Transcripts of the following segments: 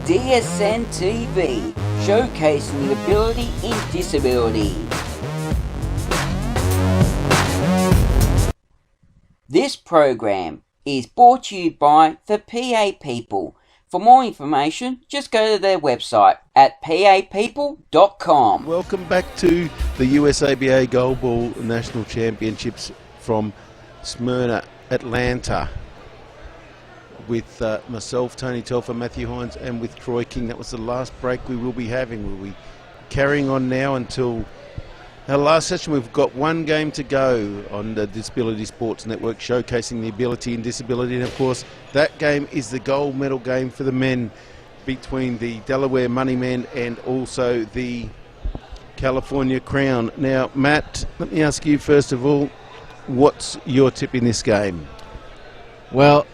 DSN TV, showcasing the ability in disability. This program is brought to you by the PA People. For more information, just go to their website at papeople.com. Welcome back to the USABA Goalball National Championships from Smyrna, Atlanta, with myself, Tony Telfer, Matthew Hines, and with Troy King. That was the last break we will be having. We'll be carrying on now until our last session. We've got one game to go on the Disability Sports Network, showcasing the ability in disability. And of course, that game is the gold medal game for the men between the Delaware Moneymen and also the California Crown. Now, Matt, let me ask you first of all, what's your tip in this game? Well,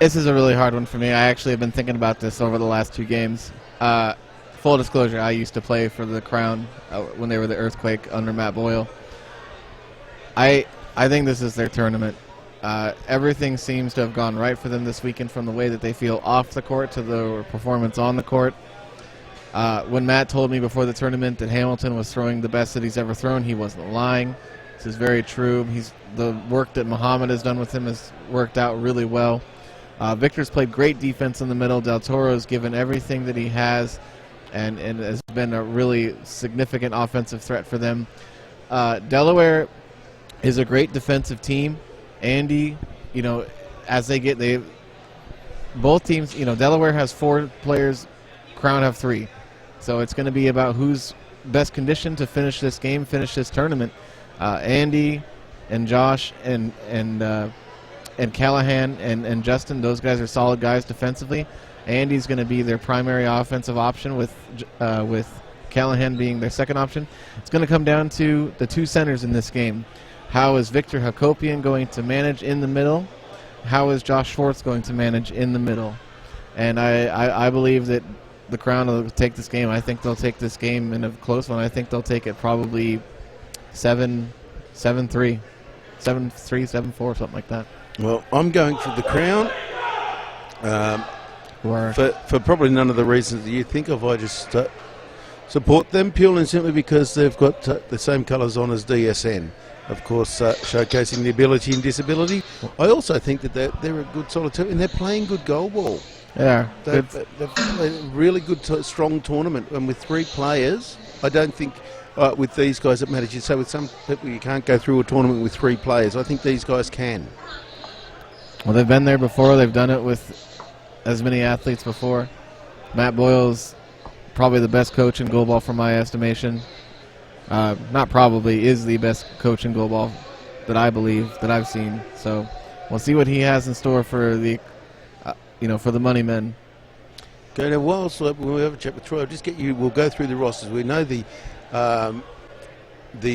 this is a really hard one for me. I actually have been thinking about this over the last two games. Full disclosure, I used to play for the Crown when they were the Earthquake under Matt Boyle. I think this is their tournament. Everything seems to have gone right for them this weekend, from the way that they feel off the court to the performance on the court. When Matt told me before the tournament that Hamilton was throwing the best that he's ever thrown, he wasn't lying. This is very true. The work that Muhammad has done with him has worked out really well. Victor's played great defense in the middle. Del Toro's given everything that he has and has been a really significant offensive threat for them. Delaware is a great defensive team. Andy, both teams, Delaware has 4 players, Crown have 3. So it's going to be about who's best conditioned to finish this game, finish this tournament. Andy and Josh and Callahan and Justin, those guys are solid guys defensively. Andy's going to be their primary offensive option with Callahan being their second option. It's going to come down to the 2 centers in this game. How is Victor Hakopian going to manage in the middle? How is Josh Schwartz going to manage in the middle? And I believe that the Crown will take this game. I think they'll take this game in a close one. I think they'll take it probably 7-3, 7-3, 7-4, something like that. Well, I'm going for the Crown. For probably none of the reasons that you think of. I just support them purely and simply because they've got the same colours on as DSN. Of course, showcasing the ability and disability. I also think that they're a good solid team, and they're playing good goalball. Yeah, they've played a really good, strong tournament. And with 3 players, I don't think with these guys it matters. You say with some people you can't go through a tournament with 3 players. I think these guys can. Well, they've been there before. They've done it with as many athletes before. Matt Boyle's probably the best coach in goalball from my estimation. Not probably, is the best coach in goalball that I believe that I've seen. So we'll see what he has in store for the for the money men. Okay, now whilst we have a chat with Troy, we'll go through the rosters. We know the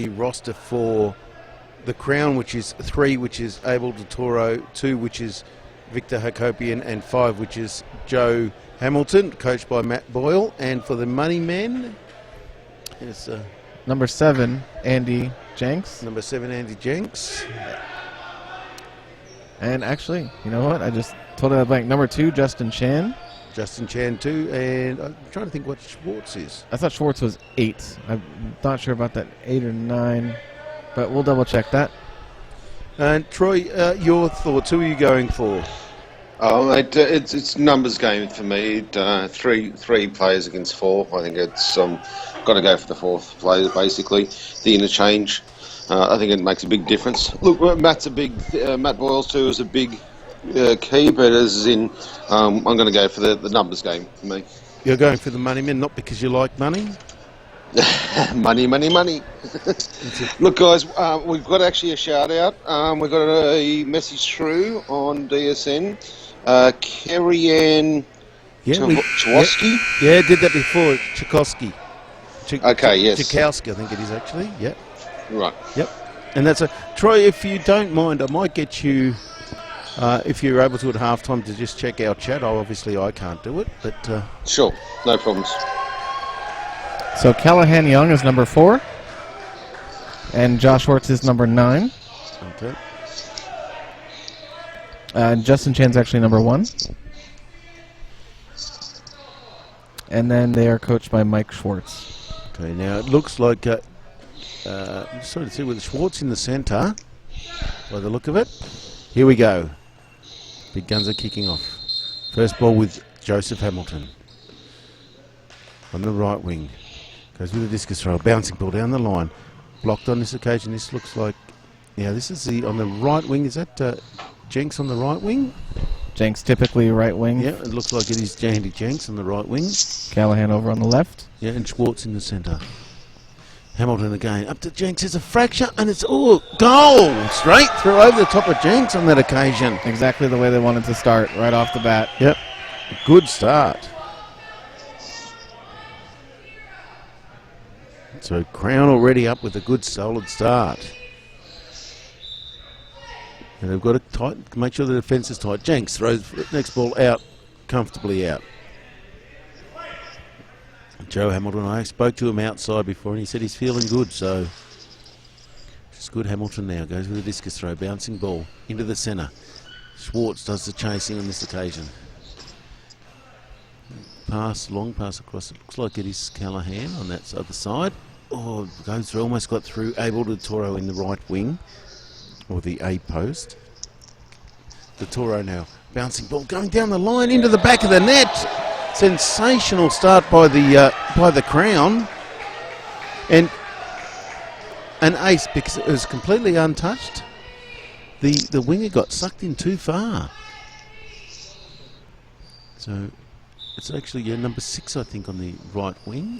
roster for the Crown, which is 3, which is Abel de Toro, 2, which is Victor Hakopian, and 5, which is Joe Hamilton, coached by Matt Boyle. And for the money men, is number 7, Andy Jenks. Number 7, Andy Jenks. And actually, you know what? I just told it a blank. Number 2, Justin Chan. Justin Chan, 2. And I'm trying to think what Schwartz is. I thought Schwartz was 8. I'm not sure about that, 8 or 9. But we'll double check that. And Troy, your thoughts? Who are you going for? It's numbers game for me. 3 players against 4. I think it's got to go for the 4th player, basically. The interchange. I think it makes a big difference. Look, Matt Boyles too is a big key, but as in, I'm going to go for the numbers game for me. You're going for the money men, not because you like money? money. Look, guys, we've got actually a shout out. We've got a message through on DSN. Kerry-Ann Chwosky. Yeah, did that before. Chakowski. Okay, yes. Chakowski, I think it is actually. Yep. Right. Yep. And that's Troy, if you don't mind, I might get you, if you're able to at halftime, to just check our chat. Obviously, I can't do it, but sure, no problems. So Callahan Young is number 4, and Josh Schwartz is number 9. Okay. Justin Chan's actually number 1. and then they are coached by Mike Schwartz. Okay, now it looks like I'm sorry to see with Schwartz in the centre by the look of it. Here we go. Big guns are kicking off. First ball with Joseph Hamilton on the right wing. Goes with a discus throw, bouncing ball down the line. Blocked on this occasion. This looks like, yeah, this is on the right wing. Is that Jenks on the right wing? Jenks typically right wing. Yeah, it looks like it is Andy Jenks on the right wing. Callahan over on the left. Yeah, and Schwartz in the centre. Hamilton again, up to Jenks. There's a fracture, and it's goal! Straight through over the top of Jenks on that occasion. Exactly the way they wanted to start, right off the bat. Yep, good start. So Crown already up with a good solid start. And they've got to make sure the defence is tight. Jenks throws the next ball out, comfortably out. Joe Hamilton, I spoke to him outside before and he said he's feeling good, so it's good. Hamilton now goes with a discus throw, bouncing ball into the centre. Schwartz does the chasing on this occasion. Pass, long pass across. It looks like it is Callahan on that other side. Oh, goes through, almost got through. Abel de Toro in the right wing, or the A post. De Toro now, bouncing ball going down the line into the back of the net. Sensational start by the Crown, and an ace because it was completely untouched. The winger got sucked in too far, so it's actually number 6, I think, on the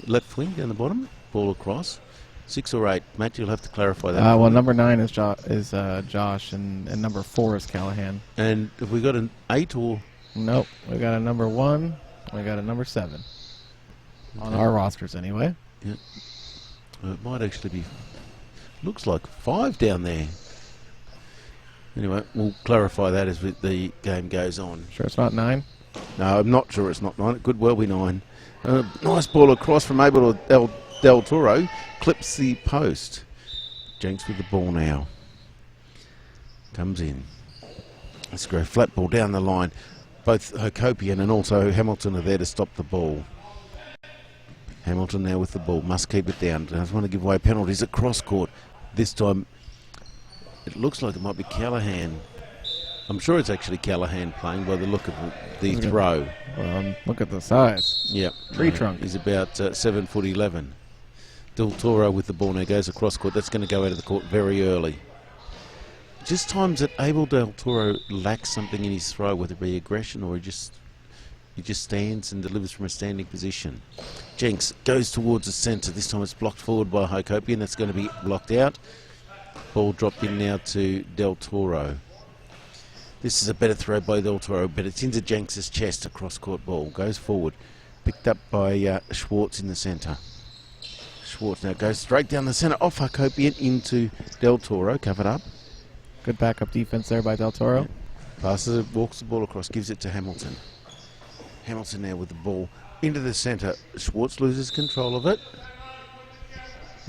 left wing down the bottom. Ball across, 6 or 8. Matt, you'll have to clarify that. Well, number 9 is Josh, and number 4 is Callahan. And have we got an 8 or? Nope, we got a number 1. We got a number 7 on our rosters anyway. Yeah, well, it might actually be. Looks like 5 down there. Anyway, we'll clarify that as the game goes on. Sure, it's not 9. No, I'm not sure it's not 9. It could well be 9. Nice ball across from Abel Del Toro. Clips the post. Jenks with the ball now. Comes in. Let's go flat ball down the line. Both Hokopian and also Hamilton are there to stop the ball. Hamilton now with the ball. Must keep it down. Doesn't want to give away penalties at cross court. This time it looks like it might be Callahan. I'm sure it's actually Callahan playing by the look of the throw. Look at the size. Yep. Tree trunk. He's about 7'11". Del Toro with the ball now goes across court. That's going to go out of the court very early. Just times that Abel Del Toro lacks something in his throw, whether it be aggression or he just stands and delivers from a standing position. Jenks goes towards the centre. This time it's blocked forward by Hokopian. That's going to be blocked out. Ball dropped in now to Del Toro. This is a better throw by Del Toro, but it's into Jenks' chest. A cross-court ball goes forward. Picked up by Schwartz in the centre. Schwartz now goes straight down the centre off Hokopian into Del Toro, covered up. Good backup defense there by Del Toro. Yeah. Passes it, walks the ball across, gives it to Hamilton. Hamilton now with the ball into the centre. Schwartz loses control of it.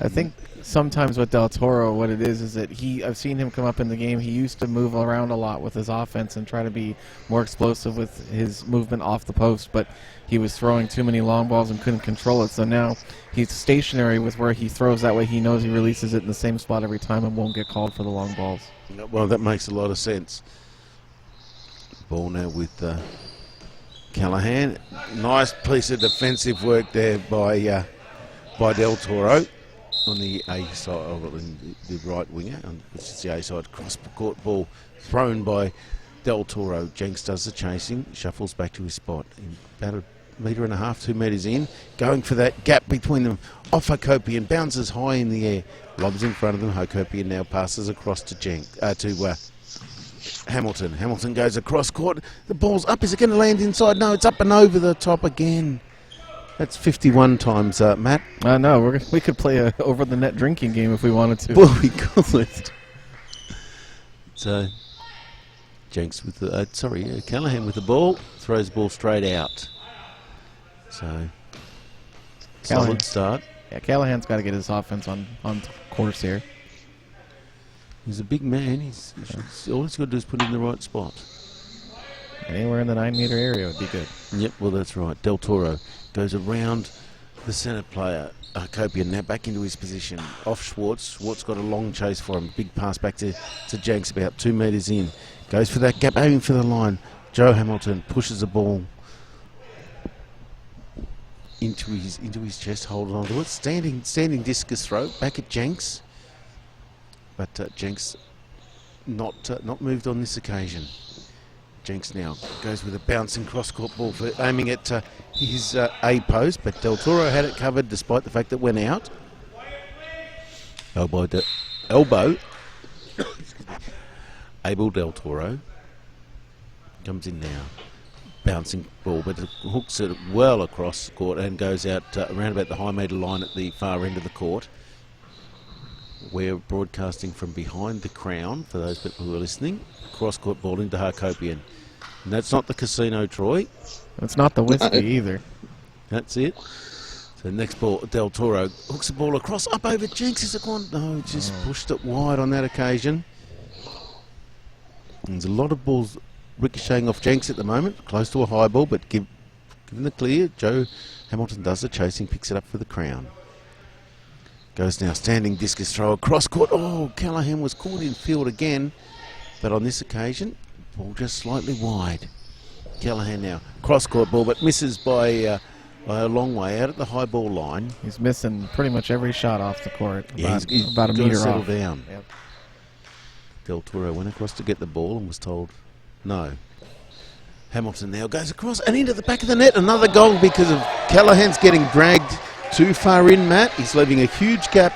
I think sometimes with Del Toro, what it is that I've seen him come up in the game. He used to move around a lot with his offense and try to be more explosive with his movement off the post, but he was throwing too many long balls and couldn't control it. So now he's stationary with where he throws. That way he knows he releases it in the same spot every time and won't get called for the long balls. Well, that makes a lot of sense. Ball now with Callahan. Nice piece of defensive work there by Del Toro on the A side, or the right winger, which is the A side. Cross court ball thrown by Del Toro. Jenks does the chasing, shuffles back to his spot. About 1.5 meters, 2 metres in, going for that gap between them. Off Hokopian, bounces high in the air, lobs in front of them. Hokopian now passes across to Hamilton. Hamilton goes across court. The ball's up. Is it going to land inside? No, it's up and over the top again. That's 51 times, Matt. No, we could play a over-the-net drinking game if we wanted to. Well, we could. So, Jenks with the... Callahan with the ball. Throws the ball straight out. So, solid start. Yeah, Callahan's got to get his offense on course here. He's a big man. All he's got to do is put it in the right spot. Anywhere in the 9-meter area would be good. Yep, well, that's right. Del Toro goes around the centre player. Copian now back into his position. Off Schwartz. Schwartz got a long chase for him. Big pass back to Jenks about 2 metres in. Goes for that gap, aiming for the line. Joe Hamilton pushes the ball into his chest, holding on to it. Standing discus throw back at Jenks. But Jenks not moved on this occasion. Jenks now goes with a bouncing cross-court ball for aiming at his A post, but Del Toro had it covered despite the fact that it went out. Elbow. Abel Del Toro comes in now. Bouncing ball, but it hooks it well across the court and goes out around about the high metre line at the far end of the court. We're broadcasting from behind the Crown, for those people who are listening. Cross-court ball into Harcopian. And that's not the casino, Troy. It's not the whiskey either. That's it. So next ball, Del Toro hooks the ball across, up over Jenks. Is it gone? No, just pushed it wide on that occasion. And there's a lot of balls ricocheting off Jenks at the moment. Close to a high ball, but given the clear, Joe Hamilton does the chasing, picks it up for the Crown. Goes now, standing discus throw across court. Oh, Callahan was caught in field again, but on this occasion, ball just slightly wide. Callahan now, cross court ball, but misses by a long way out at the high ball line. He's missing pretty much every shot off the court. He's about a meter settle off. Down. Yep. Del Toro went across to get the ball and was told no. Hamilton now goes across and into the back of the net. Another goal because of Callahan's getting dragged too far in, Matt. He's leaving a huge gap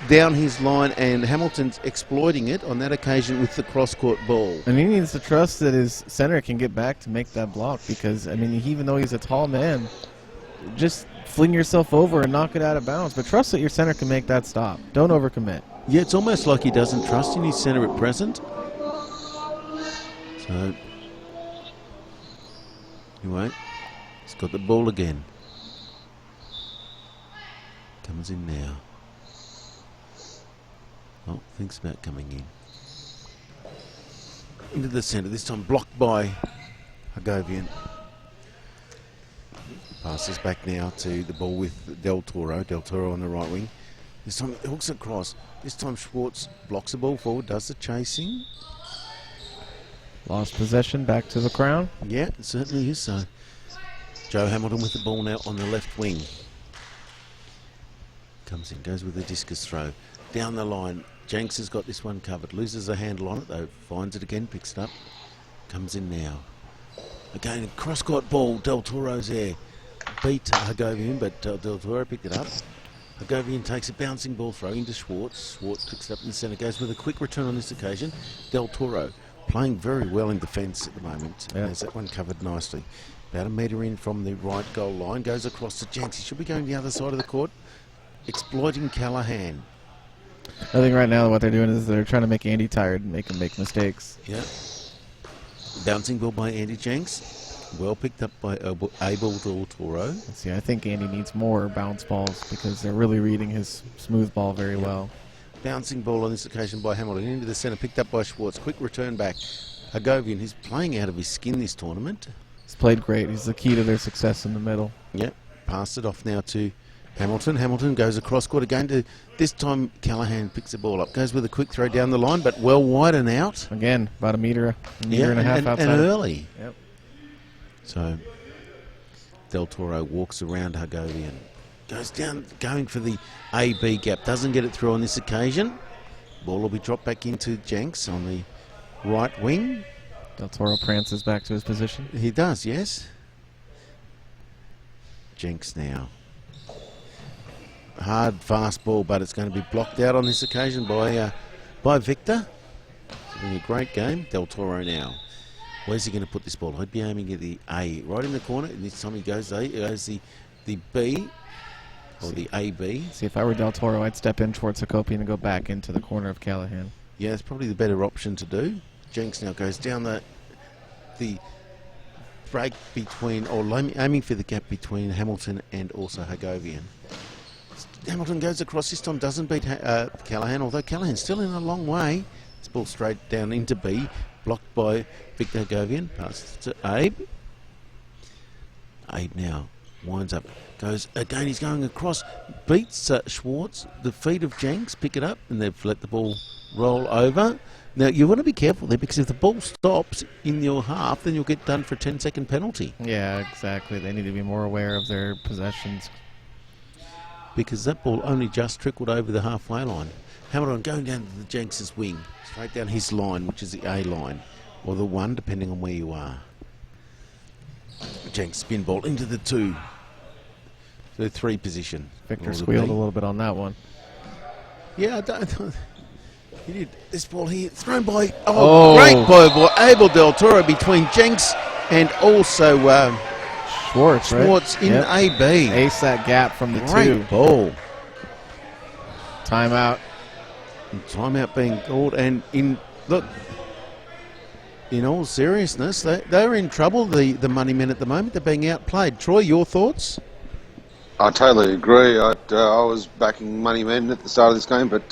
down his line, and Hamilton's exploiting it on that occasion with the cross-court ball. And he needs to trust that his center can get back to make that block because, I mean, even though he's a tall man, just fling yourself over and knock it out of bounds. But trust that your center can make that stop. Don't overcommit. Yeah, it's almost like he doesn't trust in his center at present. So, anyway, he's got the ball again. Comes in now. Oh, thinks about coming in. Into the centre, this time blocked by Hagovian. Passes back now to the ball with Del Toro. Del Toro on the right wing. This time it hooks across. This time Schwartz blocks the ball forward, does the chasing. Lost possession, back to the Crown. Yeah, it certainly is so. Joe Hamilton with the ball now on the left wing. Comes in, goes with the discus throw. Down the line, Jenks has got this one covered. Loses a handle on it though, finds it again, picks it up. Comes in now. Again, cross-court ball, Del Toro's there. Beat Hagovian, but Del Toro picked it up. Hagovian takes a bouncing ball throw into Schwartz. Schwartz picks it up in the centre, goes with a quick return on this occasion. Del Toro playing very well in defence at the moment. Yeah. Has that one covered nicely. About a metre in from the right goal line, goes across to Jenks. He should be going the other side of the court, exploiting Callahan. I think right now what they're doing is they're trying to make Andy tired and make him make mistakes. Yeah. Bouncing ball by Andy Jenks. Well picked up by Abel Del Toro. See, I think Andy needs more bounce balls because they're really reading his smooth ball very well. Bouncing ball on this occasion by Hamilton into the centre, picked up by Schwartz. Quick return back. Hagovian, who's playing out of his skin this tournament. He's played great. He's the key to their success in the middle. Yep. Passed it off now to Hamilton. Hamilton goes across court again to, this time Callahan picks the ball up. Goes with a quick throw down the line, but well wide and out. Again, about a meter and a half outside. And early. Yep. So Del Toro walks around Hagovian. Goes down, going for the A-B gap. Doesn't get it through on this occasion. Ball will be dropped back into Jenks on the right wing. Del Toro prances back to his position. He does, yes. Jenks now. Hard, fast ball, but it's going to be blocked out on this occasion by Victor. It's been a great game. Del Toro now. Where's he going to put this ball? He'd be aiming at the A, right in the corner. And this time he goes A. He goes the B, or the AB. See, if I were Del Toro, I'd step in towards Hacopian and go back into the corner of Callahan. Yeah, it's probably the better option to do. Jenks now goes down the break between, or aiming for the gap between Hamilton and also Hagovian. Hamilton goes across, this time doesn't beat Callahan, although Callahan's still in a long way. This ball straight down into B. blocked by Victor Govian. Passes to Abe. Abe now winds up. Goes again, he's going across. Beats Schwartz. The feet of Jenks pick it up, and they've let the ball roll over. Now, you want to be careful there, because if the ball stops in your half, then you'll get done for a 10-second penalty. Yeah, exactly. They need to be more aware of their possessions. Because that ball only just trickled over the halfway line. Hamilton going down to the Jenks' wing, straight down his line, which is the A line, or the 1, depending on where you are. Jenks spin ball into the 2. So 3 position. Victor squealed a little bit on that one. Yeah, I don't. He did. This ball here, thrown by, great boy, Abel Del Toro between Jenks and also Schwartz right? In AB. Ace that gap from the great 2. Ball. Timeout. And timeout being called, and in all seriousness, they're in trouble, the money men at the moment. They're being outplayed. Troy, your thoughts? I totally agree. I was backing money men at the start of this game, but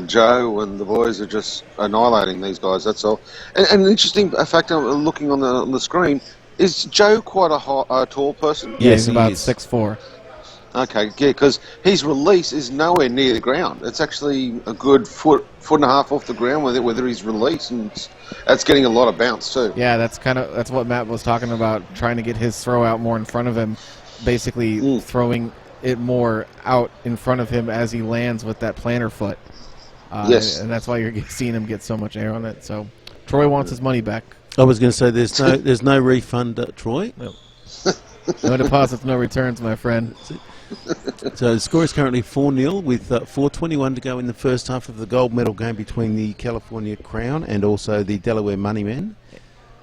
Joe and the boys are just annihilating these guys, that's all. And an interesting fact, I'm looking on the screen, is Joe quite a tall person? Yeah, he's about 6'4". Okay, yeah, because his release is nowhere near the ground. It's actually a good foot and a half off the ground with his release, and that's getting a lot of bounce too. Yeah, that's what Matt was talking about, trying to get his throw out more in front of him, basically throwing it more out in front of him as he lands with that plantar foot. Yes, and that's why you're seeing him get so much air on it. So Troy wants his money back. I was going to say there's no refund, Troy. No. No deposits, no returns, my friend. So the score is currently 4-0 with 4:21 to go in the first half of the gold medal game between the California Crown and also the Delaware Moneymen.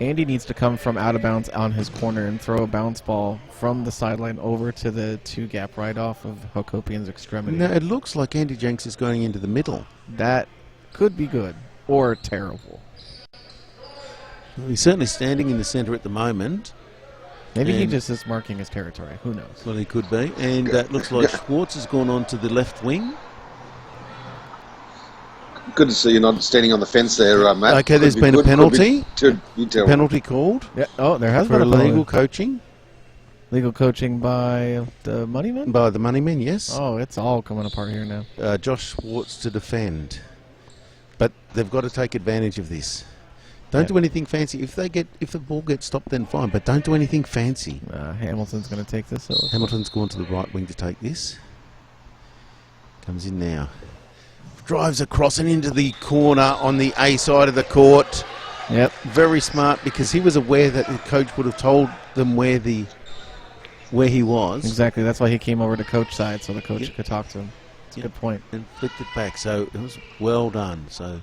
Andy needs to come from out of bounds on his corner and throw a bounce ball from the sideline over to the 2 gap right off of Hokopian's extremity. Now, it looks like Andy Jenks is going into the middle. That could be good or terrible. Well, he's certainly standing in the centre at the moment. Maybe he just is marking his territory. Who knows? Well, he could be. And it looks like Schwartz has gone on to the left wing. Good to see you not standing on the fence there, Matt. Okay, there's been a penalty. Penalty called. Yeah. Oh, there has been a illegal coaching. Legal coaching by the Moneymen? By the Moneymen, yes. Oh, it's all coming apart here now. Josh Schwartz to defend. But they've got to take advantage of this. Don't do anything fancy. If the ball gets stopped, then fine. But don't do anything fancy. Hamilton's going to take this. Hamilton's gone to the right wing to take this. Comes in now. Drives across and into the corner on the A side of the court. Yep. Very smart, because he was aware that the coach would have told them where he was. Exactly. That's why he came over to coach side, so the coach could talk to him. That's a good point. And flicked it back. So it was well done. So.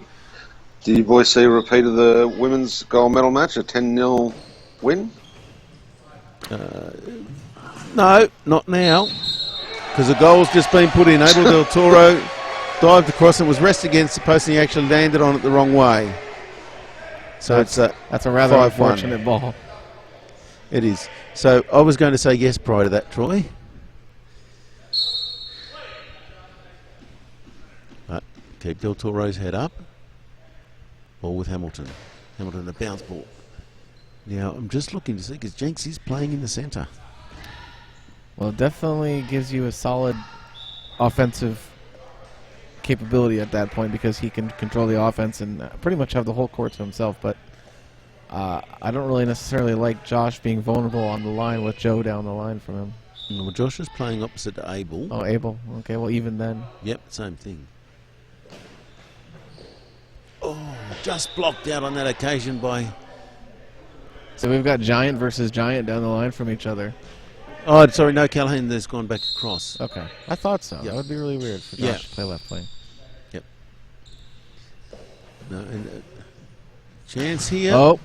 Did you boys see a repeat of the women's gold medal match, a 10-0 win? No, not now, because the goal's just been put in. Abel Del Toro dived across and was rested against the post, and he actually landed on it the wrong way. So that's a rather 5-1. Unfortunate ball. It is. So I was going to say yes prior to that, Troy. But keep Del Toro's head up. Ball with Hamilton. Hamilton, a bounce ball. Now, I'm just looking to see, because Jenks is playing in the centre. Well, it definitely gives you a solid offensive capability at that point, because he can control the offense and pretty much have the whole court to himself. But I don't really necessarily like Josh being vulnerable on the line with Joe down the line from him. Well, Josh is playing opposite to Abel. Oh, Abel. Okay, well, even then. Yep, same thing. Oh, just blocked out on that occasion by... So we've got Giant versus Giant down the line from each other. Oh, sorry, no, Callahan has gone back across. Okay, I thought so. Yep. That would be really weird for Josh to play left lane. Yep. No, and chance here. Oh.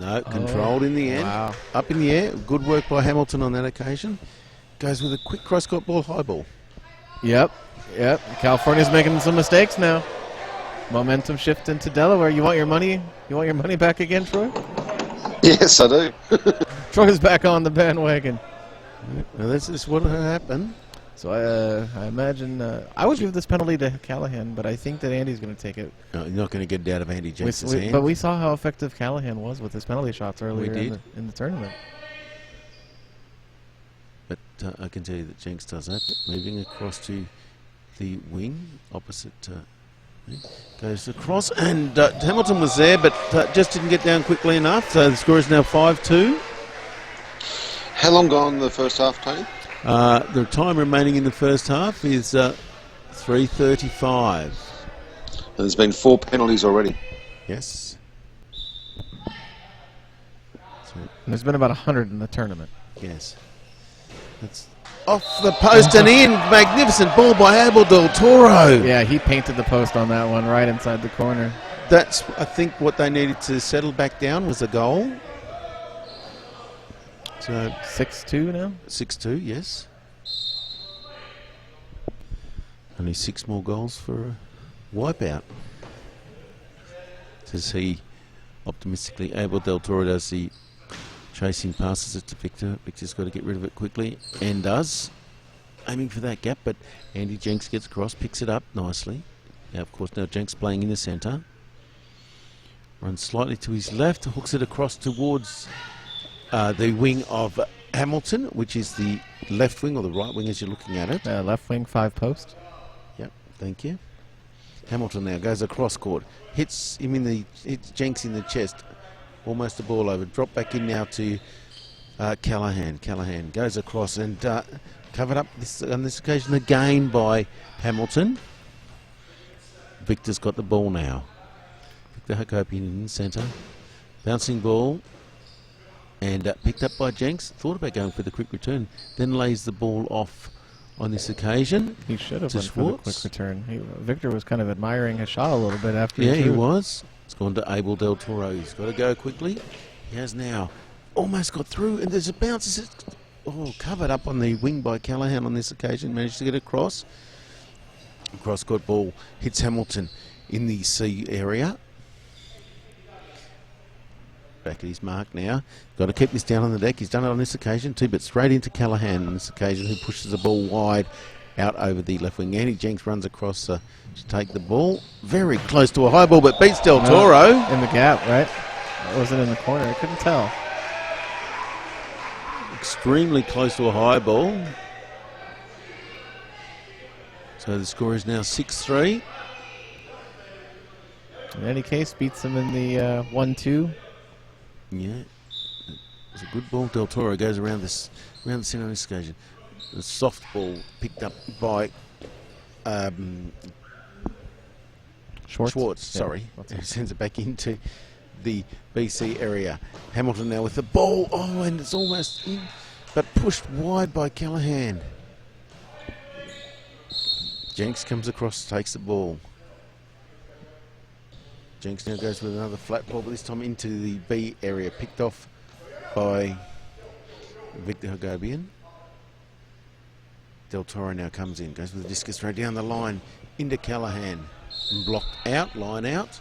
No, controlled in the end. Wow. Up in the air. Good work by Hamilton on that occasion. Goes with a quick cross-court ball, high ball. Yep. California's making some mistakes now. Momentum shifting to Delaware. You want your money? You want your money back again, Troy? Yes, I do. Troy's back on the bandwagon. Now, this is what happened. So I imagine I would give this penalty to Callahan, but I think that Andy's going to take it. No, you're not going to get it out of Andy Jenks' hand. But we saw how effective Callahan was with his penalty shots earlier in the tournament. But I can tell you that Jenks does that. Moving across to the wing, opposite. Goes across, and Hamilton was there, but just didn't get down quickly enough. So the score is now 5-2. How long gone in the first half, Tony? The time remaining in the first half is 3:35. There's been 4 penalties already. Yes. And there's been about 100 in the tournament. Yes. That's off the post and in. Magnificent ball by Abel Del Toro. Yeah, he painted the post on that one right inside the corner. That's, I think, what they needed to settle back down was a goal. So 6-2 now? 6-2, yes. Only 6 more goals for a wipeout. Says he optimistically. Abel Del Toro does the chasing passes it to Victor. Victor's got to get rid of it quickly, and does. Aiming for that gap, but Andy Jenks gets across, picks it up nicely. Now, of course, now Jenks playing in the centre. Runs slightly to his left, hooks it across towards the wing of Hamilton, which is the left wing or the right wing as you're looking at it. Left wing, 5 post. Yep, thank you. Hamilton now goes across court, hits Jenks in the chest, almost the ball over. Drop back in now to Callahan. Callahan goes across and covered up on this occasion again by Hamilton. Victor's got the ball now. Victor Hakopian in the centre, bouncing ball. And picked up by Jenks, thought about going for the quick return, then lays the ball off on this occasion. He should have went for the quick return. Victor was kind of admiring his shot a little bit after he he was. It's gone to Abel Del Toro. He's got to go quickly. He has now almost got through, and there's a bounce. Covered up on the wing by Callahan on this occasion. Managed to get across. Cross-court ball hits Hamilton in the C area. Back at his mark now. Got to keep this down on the deck. He's done it on this occasion too, but straight into Callahan on this occasion, who pushes the ball wide out over the left wing. Andy Jenks runs across to take the ball. Very close to a high ball, but beats Del Toro. In the gap, right? That wasn't in the corner. I couldn't tell. Extremely close to a high ball. So the score is now 6-3. In any case, beats him in the 1-2. Yeah, it's a good ball. Del Toro goes around the centre on this occasion. The soft ball picked up by Schwartz. Sorry, who sends it back into the BC area. Hamilton now with the ball. Oh, and it's almost in, but pushed wide by Callahan. Jenks comes across, takes the ball. Jenks now goes with another flat ball, but this time into the B area, picked off by Victor Hagobian. Del Toro now comes in, goes with a discus throw down the line into Callahan. And blocked out, line out.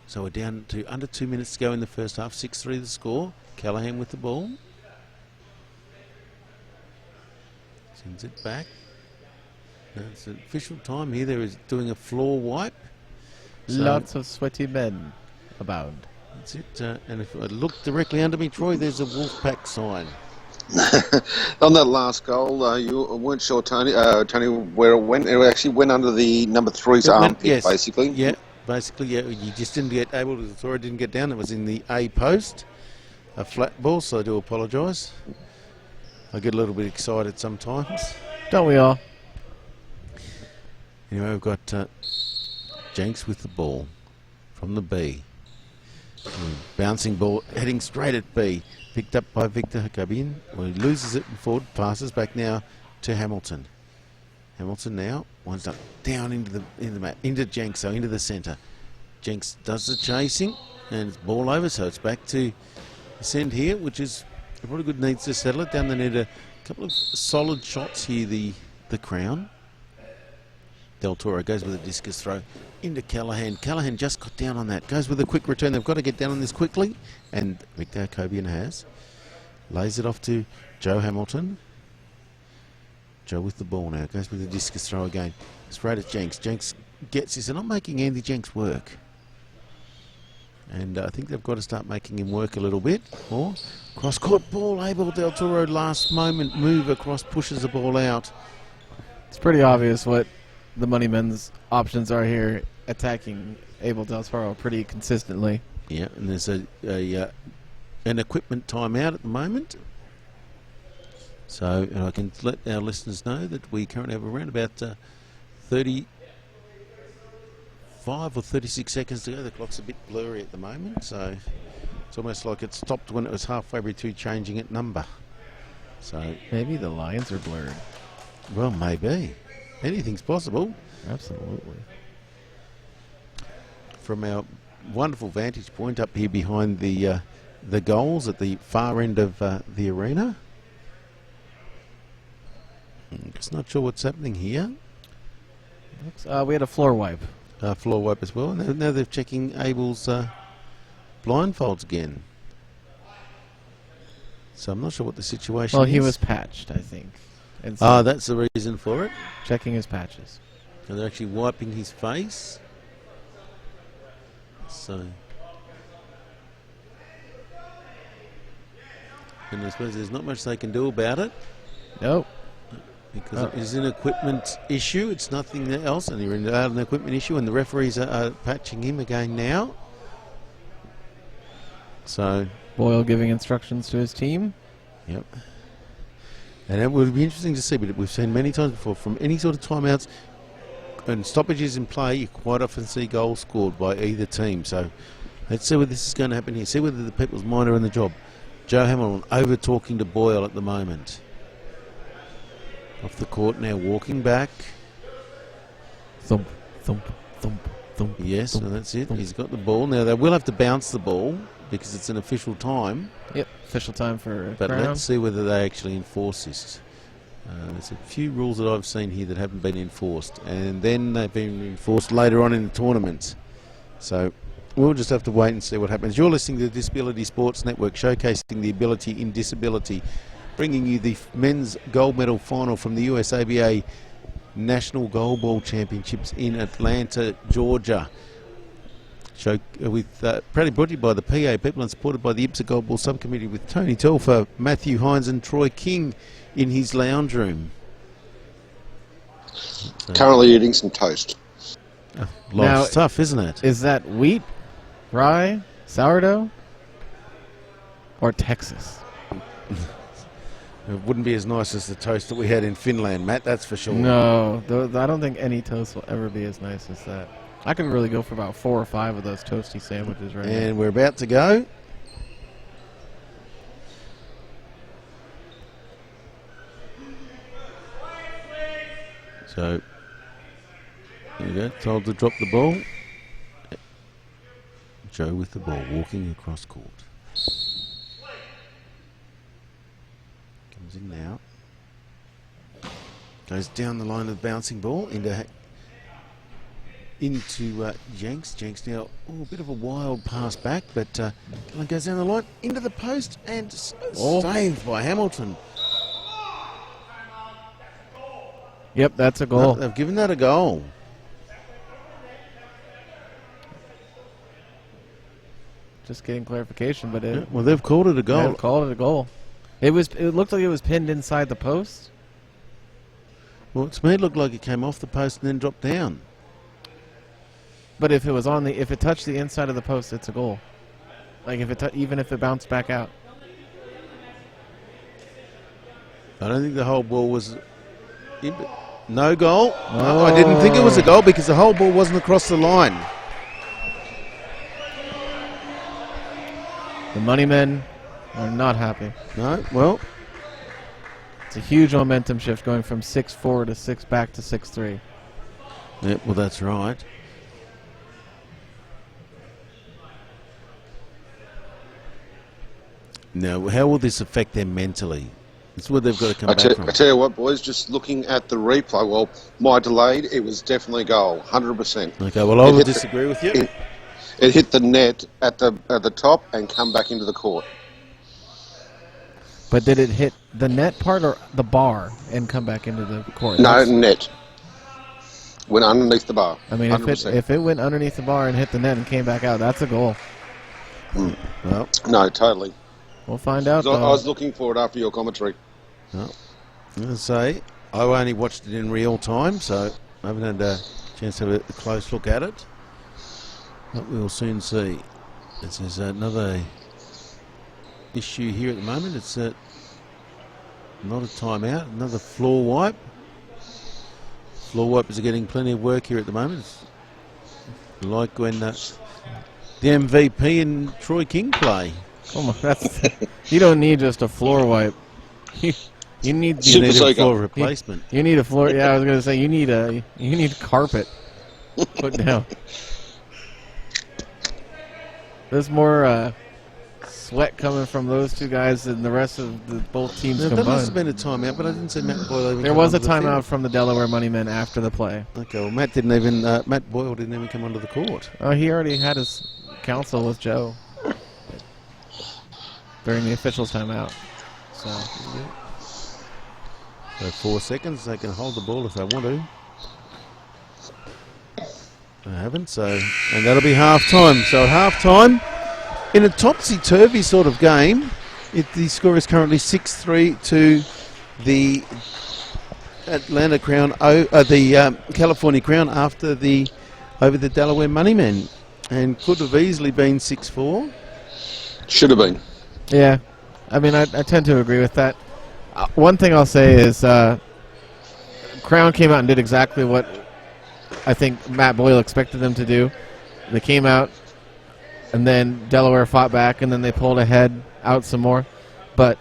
So we're down to under 2 minutes to go in the first half. 6-3 the score. Callahan with the ball. Sends it back. Now it's official time here. There is doing a floor wipe. So lots of sweaty men abound. That's it. And if I look directly under me, Troy, there's a Wolfpack sign. On that last goal, you weren't sure, Tony, where it went. It actually went under the number 3's armpit, yes. basically. Yeah, basically, yeah. You just didn't get able to, the didn't get down. It was in the A post, a flat ball, so I do apologise. I get a little bit excited sometimes. Don't we all? Anyway, we've got Jenks with the ball from the B. Bouncing ball, heading straight at B. Picked up by Victor Hakobian. Well, he loses it and forward, passes back now to Hamilton. Hamilton now winds up down into the map, into Jenks, so into the centre. Jenks does the chasing, and it's ball over, so it's back to send here, which is probably good, needs to settle it. Down the net, a couple of solid shots here, the Crown. Del Toro goes with a discus throw into Callahan. Callahan just got down on that. Goes with a quick return. They've got to get down on this quickly. And Victor Hakobian has. Lays it off to Joe Hamilton. Joe with the ball now. Goes with the discus throw again. Straight at Jenks. Jenks gets this. They're not making Andy Jenks work. And I think they've got to start making him work a little bit more. Cross-court ball. Abel Del Toro, last moment move across, pushes the ball out. It's pretty obvious what the Moneymen's options are here, attacking Abel Del Toro pretty consistently. Yeah, and there's an equipment timeout at the moment. So I can let our listeners know that we currently have around about 35 or 36 seconds to go. The clock's a bit blurry at the moment, so it's almost like it stopped when it was halfway through changing its number. So maybe the lines are blurred. Well, maybe. Anything's possible. Absolutely. From our wonderful vantage point up here behind the goals at the far end of the arena. Just not sure what's happening here. We had a floor wipe. Floor wipe as well. Now they're checking Abel's blindfolds again. So I'm not sure what the situation is. Well, he was patched, I think. That's the reason for it. Checking his patches. So they're actually wiping his face. So, and I suppose there's not much they can do about it. Nope. Because it is an equipment issue. It's nothing else. And you're in an equipment issue, and the referees are patching him again now. So Boyle giving instructions to his team. Yep. And it would be interesting to see, but we've seen many times before, from any sort of timeouts and stoppages in play, you quite often see goals scored by either team. So let's see whether this is going to happen here. See whether the people's mind are in the job. Joe Hamilton over talking to Boyle at the moment. Off the court now, walking back. Thump, thump, thump, thump. Yes, thump, and that's it. thump. He's got the ball. Now they will have to bounce the ball because it's an official time. Yep, official time for But Crown. let's see whether they actually enforce this. There's a few rules that I've seen here that haven't been enforced, and then they've been enforced later on in the tournament. So we'll just have to wait and see what happens. You're listening to the Disability Sports Network, showcasing the ability in disability, bringing you the men's gold medal final from the USABA National Goalball Championships in Atlanta, Georgia. Proudly brought to you by the PA people and supported by the IPSA Goalball Subcommittee, with Tony Telfer, Matthew Hines and Troy King in his lounge room. Currently eating some toast. Life's tough, isn't it? Is that wheat, rye, sourdough, or Texas? It wouldn't be as nice as the toast that we had in Finland, Matt, that's for sure. No, I don't think any toast will ever be as nice as that. I could really go for about 4 or 5 of those toasty sandwiches right now. And we're about to go. So, there we go, told to drop the ball. Joe with the ball, walking across court. Comes in now. Goes down the line of the bouncing ball into Jenks. Jenks now, a bit of a wild pass back, but goes down the line into the post and saved by Hamilton. Yep, that's a goal. They've given that a goal. Just getting clarification, but Well, they've called it a goal. they've called it a goal. It looked like it was pinned inside the post. Well, to me it looked like it came off the post and then dropped down. But if it touched the inside of the post, it's a goal. Like even if it bounced back out. I don't think the whole ball was in, no goal. No, I didn't think it was a goal because the whole ball wasn't across the line. The Moneymen are not happy. No, well, it's a huge momentum shift going from 6-4 to 6 back to 6-3. yeah, well, that's right. Now, how will this affect them mentally? It's where they've got to come back from. I tell you what, boys, just looking at the replay, well, my delayed, it was definitely a goal, 100%. Okay, well, I would disagree with you. It hit the net at the top and come back into the court. But did it hit the net part or the bar and come back into the court? No, net. Went underneath the bar. I mean, if it went underneath the bar and hit the net and came back out, that's a goal. Well, no, totally. We'll find out. I was looking for it after your commentary. well, I'm going to say, I only watched it in real time, so I haven't had a chance to have a close look at it. But we'll soon see. This is another issue here at the moment. It's not a timeout, another floor wipe. Floor wipers are getting plenty of work here at the moment. It's like when the MVP and Troy King play. Come on, you don't need just a floor wipe. You need a floor replacement. You need a floor. Yeah, I was gonna say you need carpet put down. There's more sweat coming from those two guys than the rest of both teams combined. There must have been a timeout, but I didn't see Matt Boyle even. There was a timeout from the Delaware Moneymen after the play. Okay, well Matt Boyle didn't even come onto the court. Oh, he already had his counsel with Joe during the officials' timeout. So 4 seconds, they can hold the ball if they want to. They haven't, and that'll be half time. So at half time, in a topsy-turvy sort of game, the score is currently 6-3 to the Atlanta Crown, the California Crown over the Delaware Moneymen, and could have easily been 6-4. Should have been. Yeah, I mean, I tend to agree with that. One thing I'll say is Crown came out and did exactly what I think Matt Boyle expected them to do. They came out, and then Delaware fought back, and then they pulled ahead out some more. But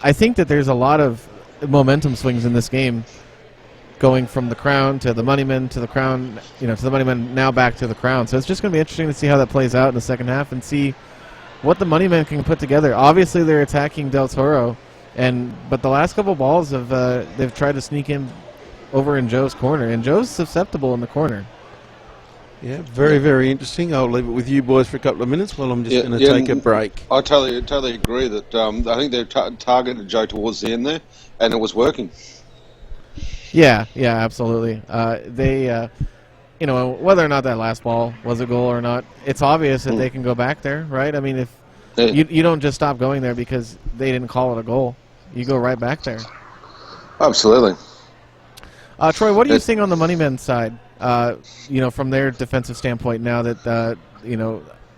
I think that there's a lot of momentum swings in this game, going from the Crown to the Moneymen to the Crown, to the Moneymen, now back to the Crown. So it's just going to be interesting to see how that plays out in the second half and see what the Moneymen can put together. Obviously, they're attacking Del Toro, but the last couple balls they've tried to sneak in over in Joe's corner, and Joe's susceptible in the corner. Yeah, very, very interesting. I'll leave it with you boys for a couple of minutes while I'm just going to take a break. I totally agree that I think they targeted Joe towards the end there, and it was working. Yeah, absolutely. They, whether or not that last ball was a goal or not, it's obvious that they can go back there, right? I mean, if you don't just stop going there because they didn't call it a goal, you go right back there. Absolutely. Troy, what are you seeing on the Moneymen side? From their defensive standpoint now that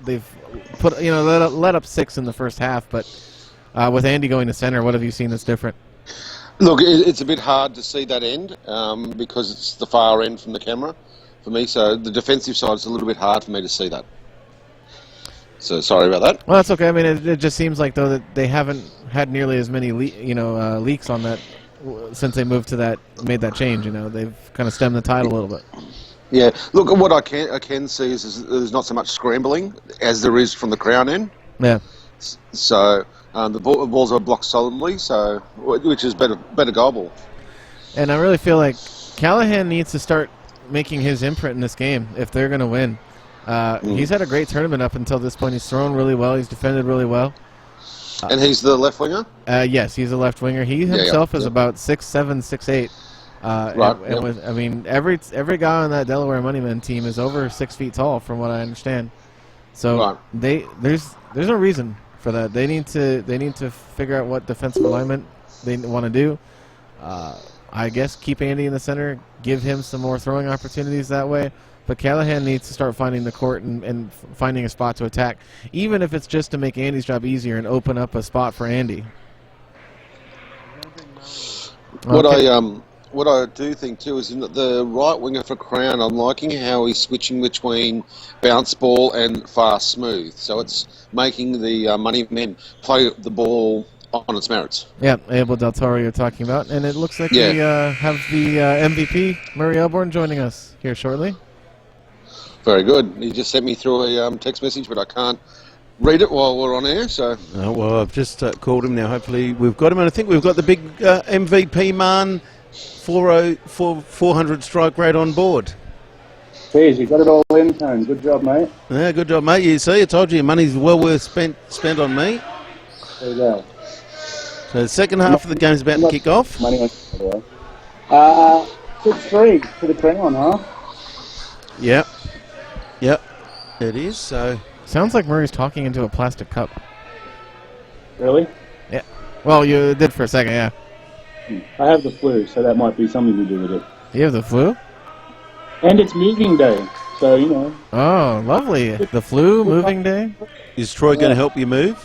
they've put let up 6 in the first half, but with Andy going to center, what have you seen that's different? Look, it's a bit hard to see that end because it's the far end from the camera for me. So the defensive side is a little bit hard for me to see that. So sorry about that. Well, that's okay. I mean, it just seems like though that they haven't had nearly as many leaks on that since they made that change. They've kind of stemmed the tide a little bit. Yeah. Look, what I can see is there's not so much scrambling as there is from the Crown end. Yeah. So the balls are blocked solidly, which is better goalball. And I really feel like Callahan needs to start making his imprint in this game if they're going to win. He's had a great tournament up until this point. He's thrown really well. He's defended really well. And he's the left winger? Yes, he's a left winger. He himself is about 6'7", 6'8". Right. Every guy on that Delaware Moneymen team is over 6 feet tall, from what I understand. So there's no reason for that. They need to figure out what defensive alignment they want to do. I guess keep Andy in the center, give him some more throwing opportunities that way. But Callahan needs to start finding the court and finding a spot to attack, even if it's just to make Andy's job easier and open up a spot for Andy. What I do think too is in the right winger for Crown, I'm liking how he's switching between bounce ball and fast smooth. So it's making the Moneymen play the ball on its merits. Yeah, Abel Del Toro you're talking about. And it looks like we have the MVP, Murray Elborn, joining us here shortly. Very good. He just sent me through a text message, but I can't read it while we're on air. So. Well, I've just called him now. Hopefully we've got him. And I think we've got the big MVP man 400 strike rate on board. Cheers, you got it all in time. Good job, mate. Yeah, good job, mate. You see, I told you your money's well worth spent on me. There you go. So the second half of the game is about to kick off. Money on, by the way. 6-3 to the Crown, huh? Yep. Yep. It is. So Sounds like Murray's talking into a plastic cup. Really? Yeah. Well, you did for a second, yeah. I have the flu, so that might be something to do with it. You have the flu? And it's moving day, so, you know. Oh, lovely. The flu, moving day? is Troy going to help you move?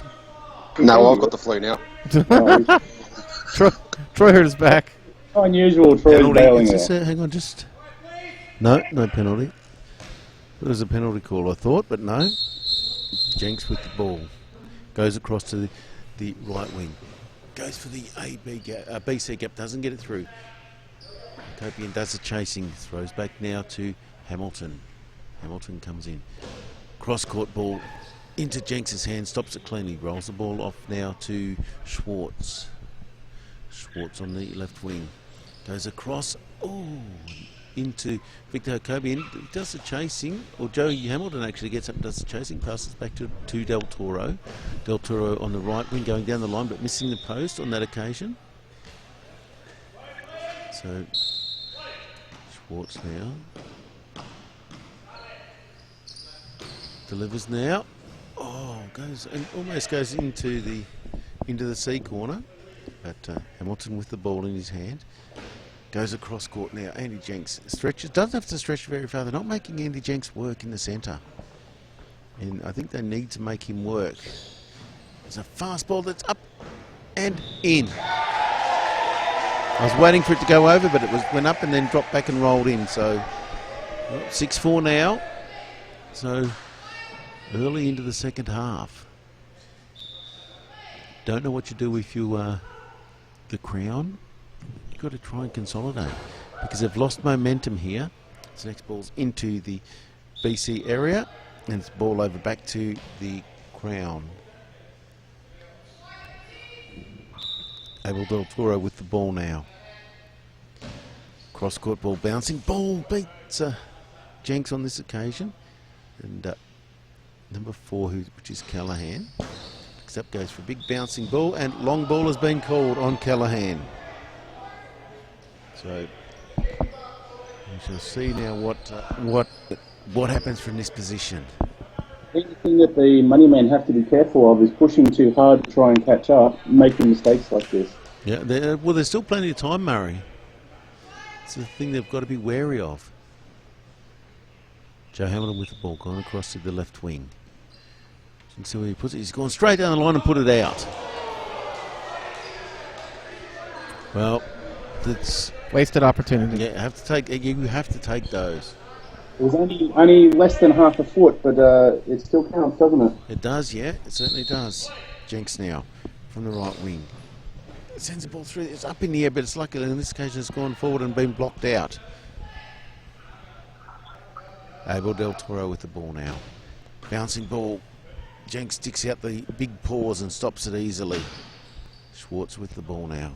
No, I've got the flu now. Troy hurt his back. Unusual, Troy's Penalty. bailing Is out. this hang on, just... No penalty. It was a penalty call, I thought, but no. Jenks with the ball. Goes across to the right wing. Goes for the BC gap, doesn't get it through. Copian does the chasing, throws back now to Hamilton. Hamilton comes in. Cross-court ball into Jenks' hand, stops it cleanly. Rolls the ball off now to Schwartz. Schwartz on the left wing. Goes across, into Victor Copian. Does the chasing, or Joey Hamilton actually gets up and does the chasing, passes back to Del Toro. Del Toro on the right wing going down the line, but missing the post on that occasion. So Schwartz now delivers now. Goes and almost goes into the C corner, but Hamilton with the ball in his hand goes across court now. Andy Jenks stretches, doesn't have to stretch very far. They're not making Andy Jenks work in the centre, and I think they need to make him work. There's a fast ball that's up and in. I was waiting for it to go over, but it went up and then dropped back and rolled in. So 6-4 now. So early into the second half. Don't know what you do if you are the Crown. You've got to try and consolidate because they've lost momentum here. So next ball's into the BC area and it's ball over back to the Crown. Abel Del Toro with the ball now. Cross-court ball bouncing. Ball beats Jenks on this occasion. And number 4, which is Callahan. Picks up, goes for a big bouncing ball, and long ball has been called on Callahan. So we shall see now what happens from this position. The thing that the money men have to be careful of is pushing too hard to try and catch up, making mistakes like this. Yeah, there's still plenty of time, Murray. It's the thing they've got to be wary of. Joe Hamilton with the ball, going across to the left wing. You can see where he puts it. He's gone straight down the line and put it out. Well, that's wasted opportunity. Yeah, you have to take those. It was only less than half a foot, but it still counts, doesn't it? It does, yeah. It certainly does. Jenks now from the right wing. It sends the ball through. It's up in the air, but it's lucky in this occasion it's gone forward and been blocked out. Abel Del Toro with the ball now. Bouncing ball. Jenks sticks out the big paws and stops it easily. Schwartz with the ball now.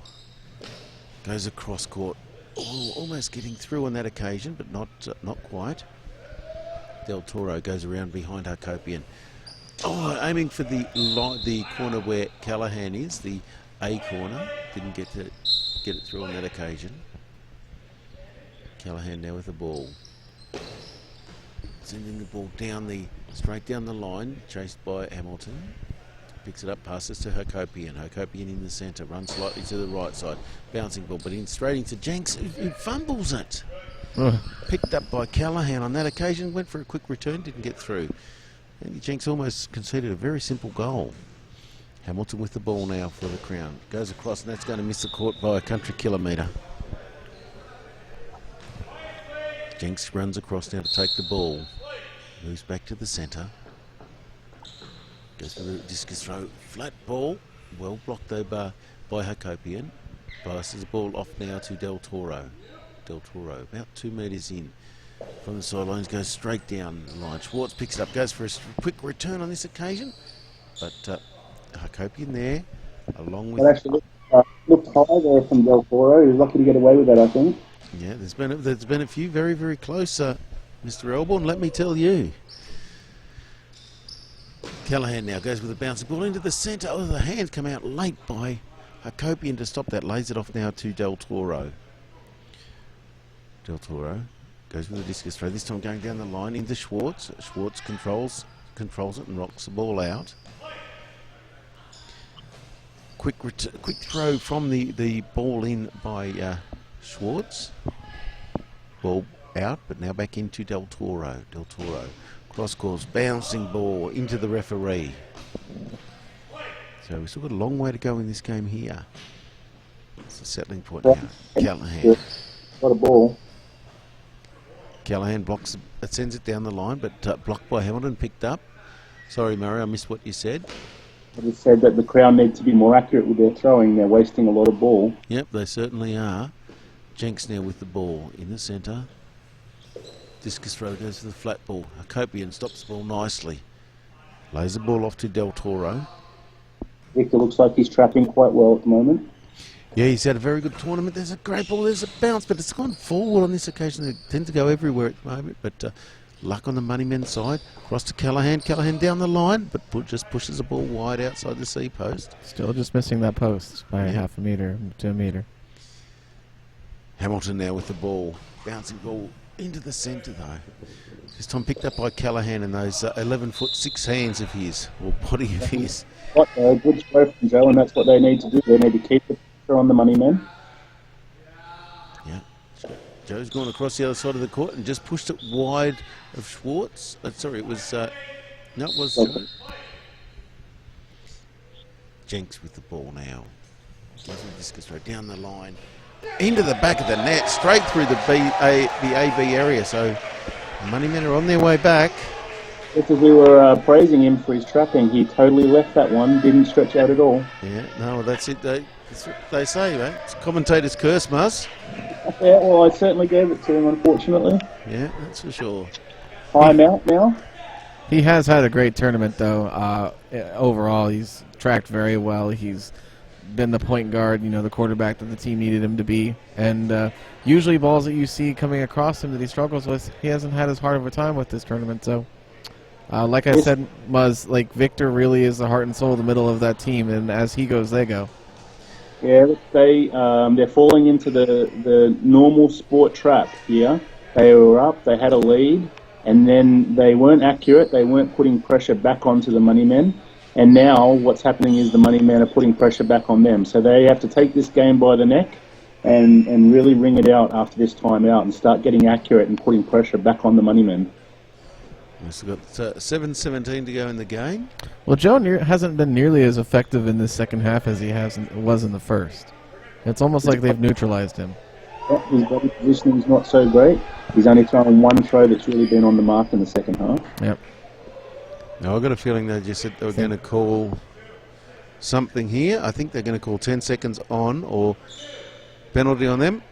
Goes across court. Almost getting through on that occasion, but not quite. Del Toro goes around behind Harcopian. Aiming for the corner where Callahan is, the A corner. Didn't get it through on that occasion. Callahan now with the ball. Sending the ball straight down the line, chased by Hamilton. Picks it up, passes to Harcopian. Harcopian in the centre, runs slightly to the right side. Bouncing ball, but straight into Jenks, who fumbles it. Picked up by Callahan on that occasion, went for a quick return, didn't get through. And Jenks almost conceded a very simple goal. Hamilton with the ball now for the Crown. Goes across, and that's going to miss the court by a country kilometre. Jenks runs across now to take the ball. Moves back to the centre. Goes for the discus throw. Flat ball. Well blocked though by Harcopian. Passes the ball off now to Del Toro. Del Toro about 2 metres in. From the sidelines goes straight down the line. Schwartz picks it up. Goes for a quick return on this occasion. But Harcopian there along with... That actually looked high there from Del Toro. He was lucky to get away with that, I think. Yeah, there's been a few very, very close, Mr. Elborn, let me tell you. Callahan now goes with a bouncing ball into the centre. The hands come out late by Hakopian to stop that. Lays it off now to Del Toro. Del Toro goes with the discus throw. This time going down the line into Schwartz. Schwartz controls it and rocks the ball out. Quick throw from the ball in by Schwartz. Ball out, but now back into Del Toro. Del Toro. Cross course, bouncing ball into the referee. So we've still got a long way to go in this game here. It's a settling point now. Callahan. Got a ball. Callahan blocks it, sends it down the line, but blocked by Hamilton, picked up. Sorry, Murray, I missed what you said. I just said that the Crown need to be more accurate with their throwing. They're wasting a lot of ball. Yep, they certainly are. Jenks now with the ball in the centre. Discus throw goes for the flat ball. Hakopian stops the ball nicely. Lays the ball off to Del Toro. Victor looks like he's trapping quite well at the moment. Yeah, he's had a very good tournament. There's a great ball, there's a bounce, but it's gone forward on this occasion. They tend to go everywhere at the moment, but luck on the moneymen's side. Cross to Callahan. Callahan down the line, but just pushes the ball wide outside the C post. Still just missing that post by half a meter to a meter. Hamilton now with the ball. Bouncing ball into the centre, though. This time picked up by Callahan and those 11-foot 6 hands of his, or body of his. Good throw from Joe, and that's what they need to do. They need to keep the pressure on the money men. Yeah. Joe's gone across the other side of the court and just pushed it wide of Schwartz. Sorry, it was... no, it was... Jenks with the ball now. Discus throw down the line. Into the back of the net, straight through the AB area. So the Moneymen are on their way back. Just as we were praising him for his trapping, he totally left that one, didn't stretch out at all. Yeah, no, that's it. That's what they say, mate. It's commentator's curse, Muzz. Yeah, well, I certainly gave it to him, unfortunately. Yeah, that's for sure. Time out now. He has had a great tournament, though. Overall, he's tracked very well. He's been the point guard, the quarterback that the team needed him to be. And usually balls that you see coming across him that he struggles with, he hasn't had as hard of a time with this tournament. So, like I said, Muzz, Victor really is the heart and soul of the middle of that team, and as he goes, they go. Yeah, they're falling into the normal sport trap here. They were up, they had a lead, and then they weren't accurate, they weren't putting pressure back onto the Moneymen. And now what's happening is the Moneymen are putting pressure back on them. So they have to take this game by the neck and really wring it out after this timeout and start getting accurate and putting pressure back on the Moneymen. We've got 7:17 to go in the game. Well, Joe hasn't been nearly as effective in this second half as he was in the first. It's almost like they've neutralized him. His body positioning's not so great. He's only thrown one throw that's really been on the mark in the second half. Yep. Now, I've got a feeling they just said they were going to call something here. I think they're going to call 10 seconds on or penalty on them.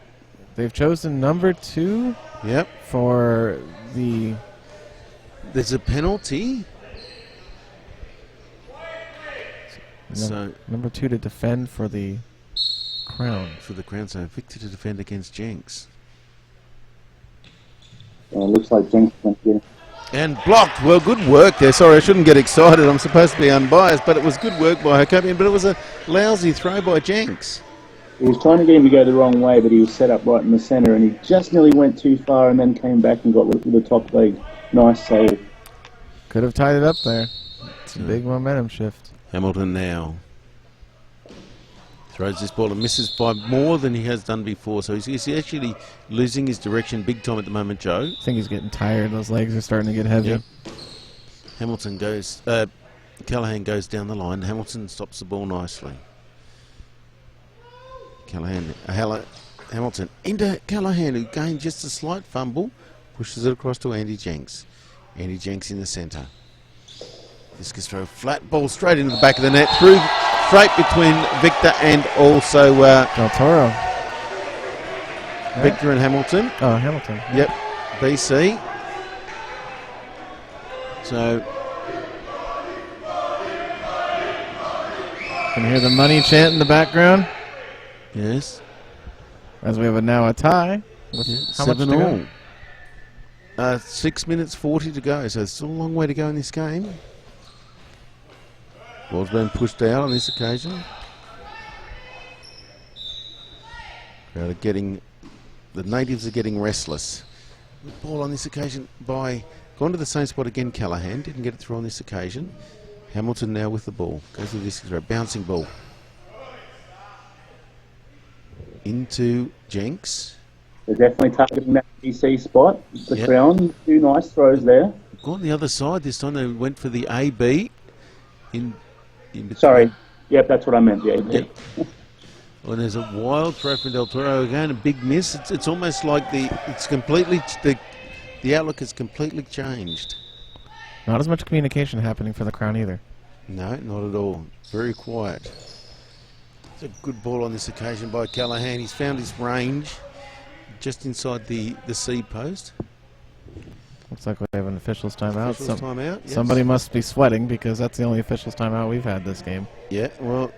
They've chosen number 2 for the... There's a penalty. So number 2 to defend for the Crown. For the Crown, so Victor to defend against Jenks. Looks like Jenks is going to get it. And blocked. Well, good work there. Sorry, I shouldn't get excited. I'm supposed to be unbiased, but it was good work by Hakopian, but it was a lousy throw by Jenks. He was trying to get him to go the wrong way, but he was set up right in the centre, and he just nearly went too far and then came back and got with the top leg. Nice save. Could have tied it up there. It's a big momentum shift. Hamilton now throws this ball and misses by more than he has done before. So he's actually losing his direction big time at the moment, Joe. I think he's getting tired. Those legs are starting to get heavy. Yep. Hamilton goes... Callahan goes down the line. Hamilton stops the ball nicely. Hamilton into Callahan, who gained just a slight fumble. Pushes it across to Andy Jenks. Andy Jenks in the centre. Discus throw, flat ball straight into the back of the net, through straight between Victor and also Del Toro. Victor and Hamilton. Oh, Hamilton. Yep, BC. So can you hear the money chant in the background? Yes. As we have now a tie. With how much to go? 6 minutes 40 to go, so there's still a long way to go in this game. Ball's been pushed out on this occasion. Crowd are getting, the natives are getting restless. Ball on this occasion by, gone to the same spot again, Callahan. Didn't get it through on this occasion. Hamilton now with the ball. Goes to this bouncing ball. Into Jenks. They're definitely targeting that DC spot. The Crown, 2 nice throws there. Gone the other side this time. They went for the AB. In between. Sorry. Yep, that's what I meant, the AB. Yep. Well, there's a wild throw from Del Toro again, a big miss. It's almost like the outlook has completely changed. Not as much communication happening for the Crown either. No, not at all. Very quiet. It's a good ball on this occasion by Callahan. He's found his range just inside the C post. Looks like we have an official's timeout. Timeout, yes. Somebody must be sweating because that's the only official's timeout we've had this game. Yeah, well...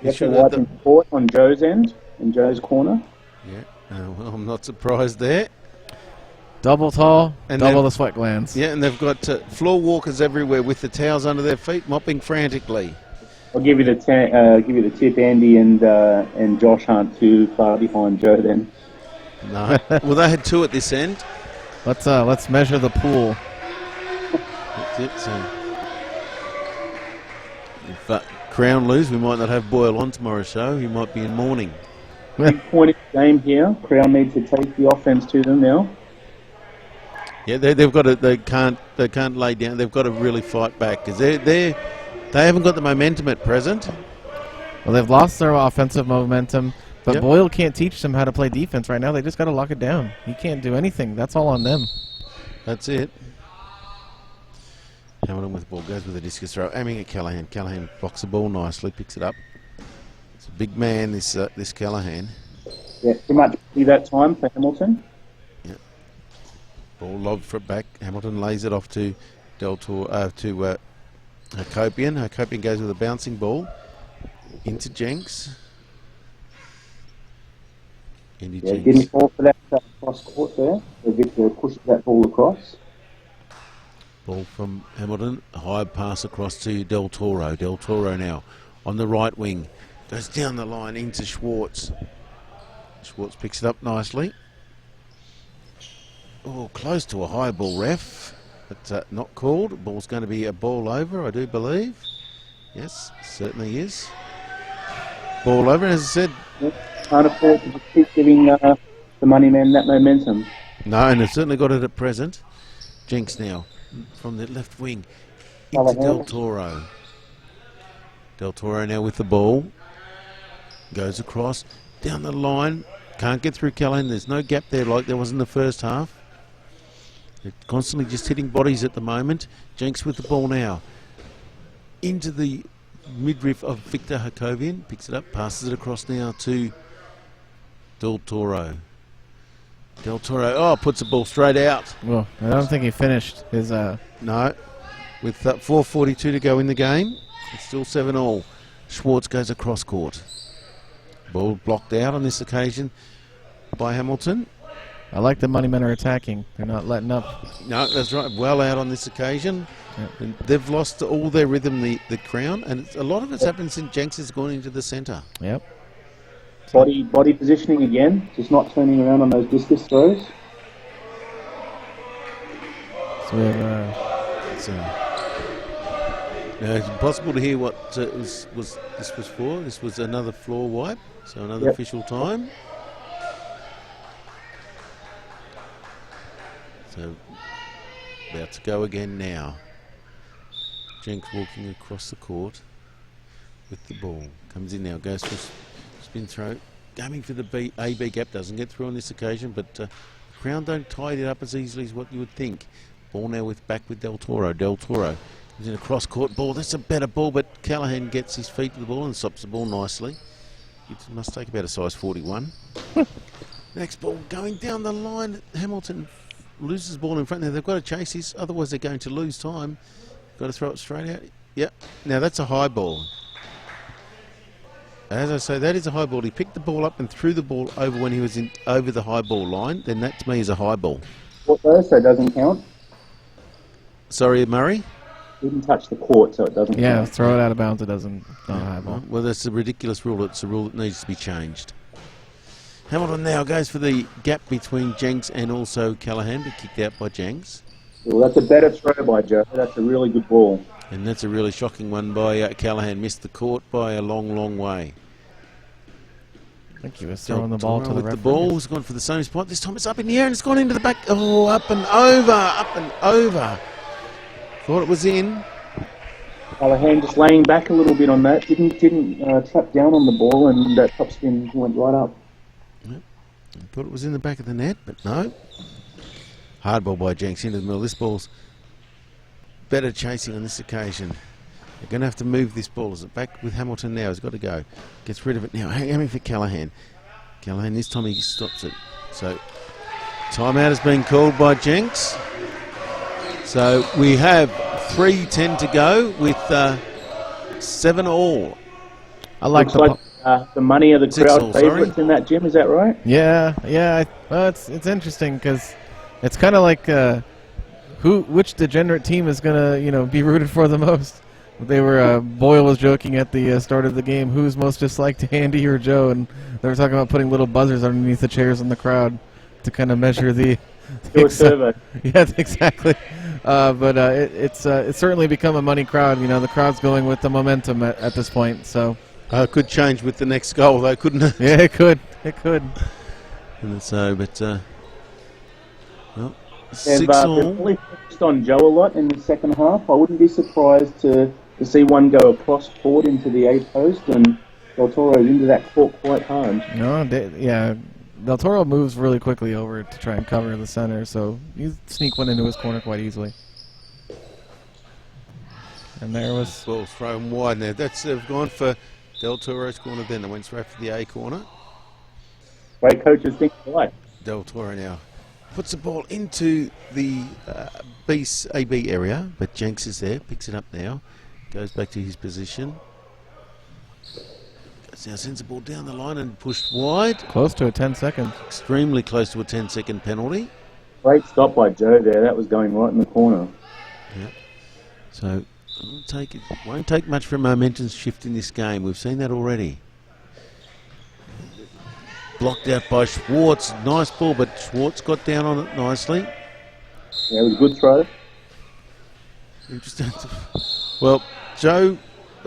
Yes, wiping support on Joe's end, in Joe's corner. Yeah, well, I'm not surprised there. Double tall, and double the sweat glands. Yeah, and they've got floor walkers everywhere with the towels under their feet, mopping frantically. I'll give you the tip, Andy and Josh aren't too far behind Joe then. No, well they had 2 at this end. Let's measure the pool. That's it. So, if Crown lose, we might not have Boyle on tomorrow's show. He might be in mourning. Big point in the game here. Crown needs to take the offense to them now. Yeah, they've got to. They can't lay down. They've got to really fight back because they haven't got the momentum at present. Well, they've lost their offensive momentum, but Boyle can't teach them how to play defense right now. They just got to lock it down. He can't do anything. That's all on them. That's it. Hamilton with the ball, goes with a discus throw, aiming at Callahan. Callahan blocks the ball nicely, picks it up. It's a big man, this Callahan. Yeah, too much that time for Hamilton. Yeah. Ball lobbed for it back. Hamilton lays it off to Hakopian. Hakopian goes with a bouncing ball into Jenks. Didn't fall for that cross court there. Victor pushed that ball across. Ball from Hamilton, a high pass across to Del Toro. Del Toro now on the right wing. Goes down the line into Schwartz. Schwartz picks it up nicely. Oh, close to a high ball, ref. But not called. Ball's going to be a ball over, I do believe. Yes, certainly is. Ball over, as I said. Can't afford to just keep giving the money man that momentum. No, and they've certainly got it at present. Jenks now from the left wing into Del Toro. Del Toro now with the ball. Goes across, down the line. Can't get through Callahan. There's no gap there like there was in the first half. They're constantly just hitting bodies at the moment. Jenks with the ball now. Into the midriff of Victor Hakovian. Picks it up, passes it across now to Del Toro. Del Toro, puts the ball straight out. Well, I don't think he finished his... No. With 4:42 to go in the game, it's still 7-all. Schwartz goes across court. Ball blocked out on this occasion by Hamilton. I like the money men are attacking. They're not letting up. No, that's right. Well out on this occasion. Yep. And they've lost all their rhythm, the Crown, and a lot of it's happened since Jenks has gone into the centre. Yep. Body positioning again, just not turning around on those discus throws. So we have, now it's impossible to hear what this was for. This was another floor wipe, so another official time. So about to go again now. Jenks walking across the court with the ball. Comes in now, goes for spin throw. Aiming for the AB gap, doesn't get through on this occasion, but Crown don't tie it up as easily as what you would think. Ball now back with Del Toro. Del Toro comes in a cross court ball. That's a better ball, but Callahan gets his feet to the ball and stops the ball nicely. It must take about a size 41. Next ball going down the line. Hamilton loses ball in front there. They've got to chase this, otherwise they're going to lose time. Got to throw it straight out. Yep. Now that's a high ball. As I say, that is a high ball. He picked the ball up and threw the ball over when he was over the high ball line. Then that to me is a high ball. What though? So it doesn't count? Sorry, Murray? Didn't touch the court, so it doesn't count. Yeah, throw it out of bounds. It doesn't. Not a high ball. Well, that's a ridiculous rule. It's a rule that needs to be changed. Hamilton now goes for the gap between Jenks and also Callahan, but kicked out by Jenks. Well, that's a better throw by Joe. That's a really good ball. And that's a really shocking one by Callahan. Missed the court by a long, long way. I think he was throwing the ball to the with referee. the ball. Has gone for the same spot. This time it's up in the air and it's gone into the back. Oh, up and over, up and over. Thought it was in. Callahan just laying back a little bit on that. Didn't trap down on the ball, and that topspin went right up. Yep. I thought it was in the back of the net, but no. Hard ball by Jenks into the middle. This ball's better chasing on this occasion. They're going to have to move this ball. Is it back with Hamilton now? He's got to go. Gets rid of it now. Aiming for Callahan. Callahan, this time he stops it. So, timeout has been called by Jenks. So, we have 3:10 to go with 7 all. I like Looks like the money of the 6 crowd all, favourites in that, Jim. Is that right? Yeah. Well, it's interesting because it's kind of like which degenerate team is gonna be rooted for the most. They were Boyle was joking at the start of the game, who's most disliked, Andy or Joe, and they were talking about putting little buzzers underneath the chairs in the crowd to kind of measure the. Do a survey. Yeah, exactly. But it's certainly become a money crowd. The crowd's going with the momentum at this point. So Could change with the next goal, though, couldn't it? yeah, it could. It could. And so, but well, They've 6 all. really focused on Joe a lot in the second half. I wouldn't be surprised to see one go across forward into the A post and Del Toro into that court quite hard. No, yeah. Del Toro moves really quickly over to try and cover the center, so you sneak one into his corner quite easily. And there was... Ball's thrown wide there. They've gone for Del Toro's corner then. They went straight for the A corner. Great coaches think alike. Del Toro now puts the ball into the AB area, but Jenks is there, picks it up now, goes back to his position. Now sends the ball down the line and pushed wide. Close to a 10-second. Extremely close to a 10-second penalty. Great stop by Joe there. That was going right in the corner. Yeah. So won't take much for a momentum shift in this game. We've seen that already. Blocked out by Schwartz. Nice ball, but Schwartz got down on it nicely. Yeah, it was a good throw. Well, Joe,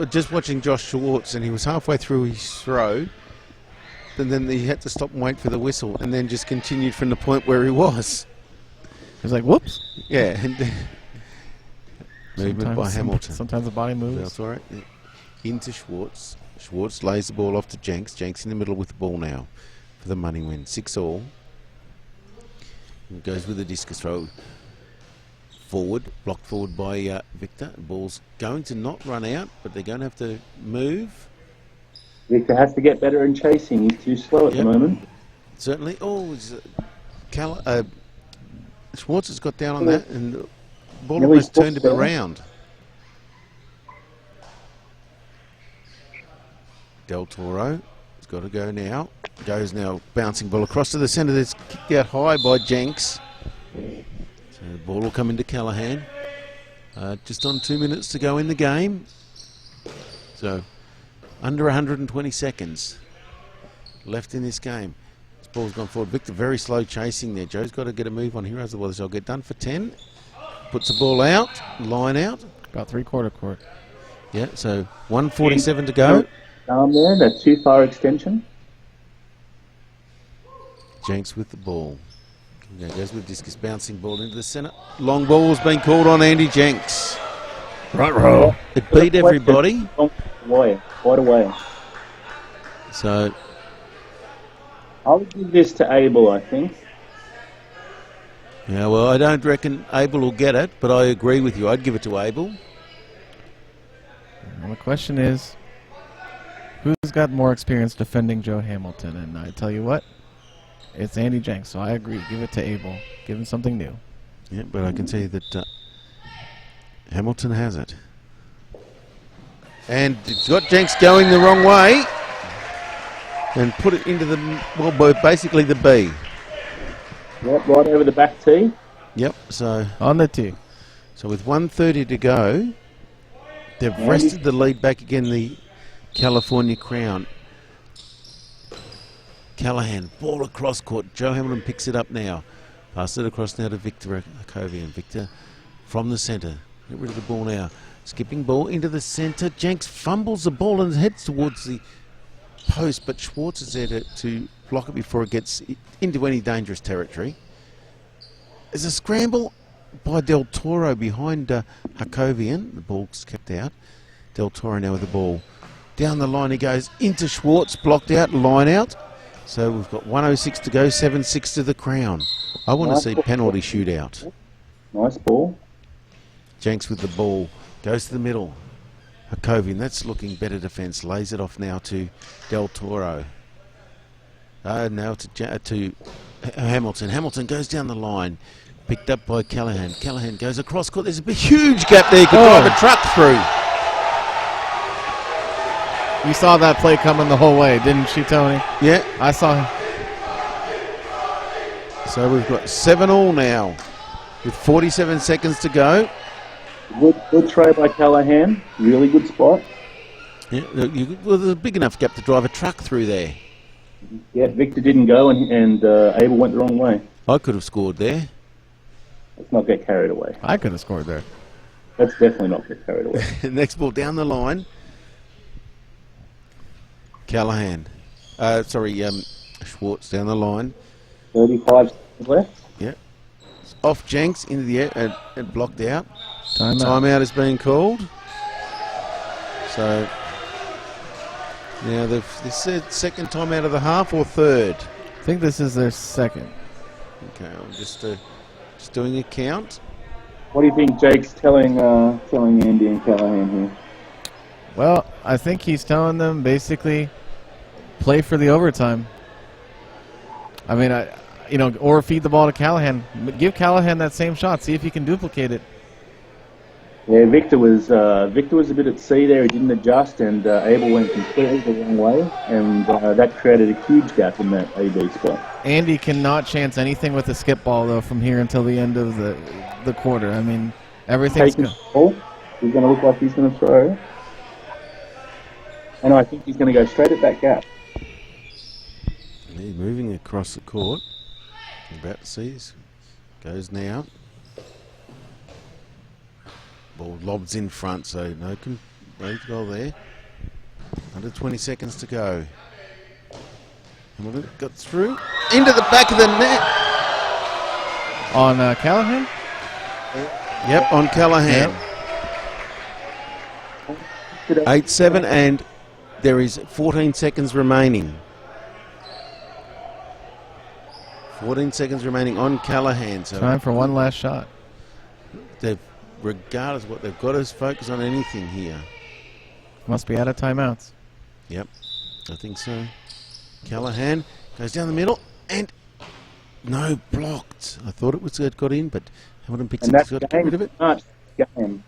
just watching Josh Schwartz, and he was halfway through his throw, and then he had to stop and wait for the whistle, and then just continued from the point where he was. He was like, whoops. Yeah. And movement by Hamilton. Sometimes the body moves. That's all right. Into Schwartz. Schwartz lays the ball off to Jenks. Jenks in the middle with the ball now for the money win. 6 all. And goes with the discus throw. Forward, blocked forward by Victor. The ball's going to not run out, but they're going to have to move. Victor has to get better in chasing. He's too slow at the moment. Certainly. Oh, Schwartz has got down on that, and the ball almost turned him around. Del Toro has got to go now. Goes now, bouncing ball across to the centre. That's kicked out high by Jenks. So the ball will come into Callahan. Just on 2 minutes to go in the game. So under 120 seconds left in this game. This ball's gone forward. Victor very slow chasing there. Joe's got to get a move on here, otherwise I'll get done for 10. Puts the ball out, line out. About three-quarter court. Yeah, so 1:47 to go. Down there, that too far extension. Jenks with the ball. Yeah, goes with discus, bouncing ball into the centre. Long ball's been called on Andy Jenks. Right row. It beat everybody. Quite away. So I would give this to Abel, I think. yeah, well, I don't reckon Abel will get it, but I agree with you. I'd give it to Abel. Well, the question is, who's got more experience defending Joe Hamilton? And I tell you what, it's Andy Jenks, so I agree. Give it to Abel. Give him something new. Yeah, but I can tell you that Hamilton has it. And it's got Jenks going the wrong way and put it into basically the B. Yep, right over the back tee. Yep, so On the tee. So with 1:30 to go, they've wrested the lead back again, the California Crown. Callahan, ball across court. Joe Hamilton picks it up now. Pass it across now to Victor Hakovian. Victor from the centre. Get rid of the ball now. Skipping ball into the centre. Jenks fumbles the ball and heads towards the post, but Schwartz is there to block it before it gets into any dangerous territory. There's a scramble by Del Toro behind Hakovian. The ball's kept out. Del Toro now with the ball. Down the line he goes into Schwartz, blocked out, line out. So we've got 1:06 to go, 7-6 to the Crown. I want to see penalty shootout. Nice ball. Jenks with the ball, goes to the middle. Hakovian, that's looking better defence, lays it off now to Del Toro. Now to Hamilton. Hamilton goes down the line, picked up by Callahan. Callahan goes across court. There's a big, huge gap there. You could drive a truck through. You saw that play coming the whole way, didn't you, Tony? Yeah. I saw him. So we've got 7-all now with 47 seconds to go. Good try by Callahan. Really good spot. Yeah, well, there's a big enough gap to drive a truck through there. Yeah, Victor didn't go and Abel went the wrong way. I could have scored there. Let's not get carried away. I could have scored there. Let's definitely not get carried away. Next ball down the line. Callahan. Schwartz down the line. 35 seconds left. Yeah. Off Jenks into the air and blocked out. Timeout Timeout is being called. So now this said second timeout of the half or third. I think this is their second. Okay, I'm just doing a count. What do you think Jake's telling Andy and Callahan here? Well, I think he's telling them basically play for the overtime. I mean, or feed the ball to Callahan. Give Callahan that same shot. See if he can duplicate it. Yeah, Victor was a bit at sea there. He didn't adjust, and Abel went completely the wrong way, and that created a huge gap in that AB spot. Andy cannot chance anything with the skip ball though from here until the end of the quarter. I mean, everything's good. He's going to look like he's going to throw, and I think he's going to go straight at that gap. He's moving across the court. About to see this. Goes now. Ball lobs in front, so no goal there. Under 20 seconds to go. Hamilton got through. Into the back of the net. On Callahan? Yep, on Callahan. Yep. 8-7, and there is 14 seconds remaining. 14 seconds remaining on Callahan. So Time for one last shot. Regardless of what they've got to focus on anything here. Must be out of timeouts. Yep, I think so. Callahan goes down the middle and no, blocked. I thought it got in, but Hamilton picks And it. that's Got to get rid of it. Game.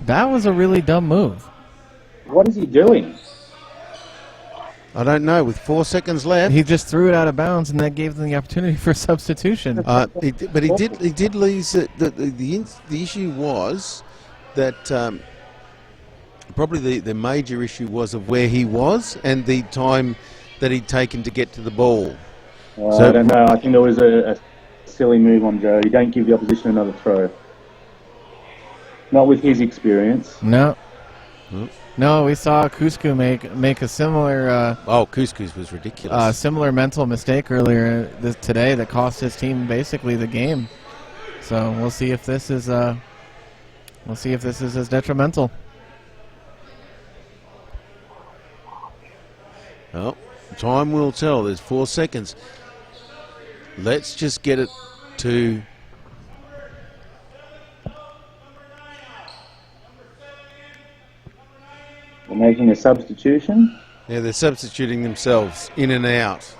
That was a really dumb move. What is he doing? I don't know. With 4 seconds left, He just threw it out of bounds, and that gave them the opportunity for substitution. but he did lose. The issue was that probably the major issue was of where he was and the time that he'd taken to get to the ball. I don't know. I think there was a silly move on Joe. You don't give the opposition another throw. Not with his experience. No. Hmm. No, we saw Cusco make a similar Couscous was ridiculous. similar mental mistake earlier today that cost his team basically the game. So we'll see if this is as detrimental. Well, time will tell. There's 4 seconds. Let's just get it to. They're making a substitution. Yeah, they're substituting themselves in and out.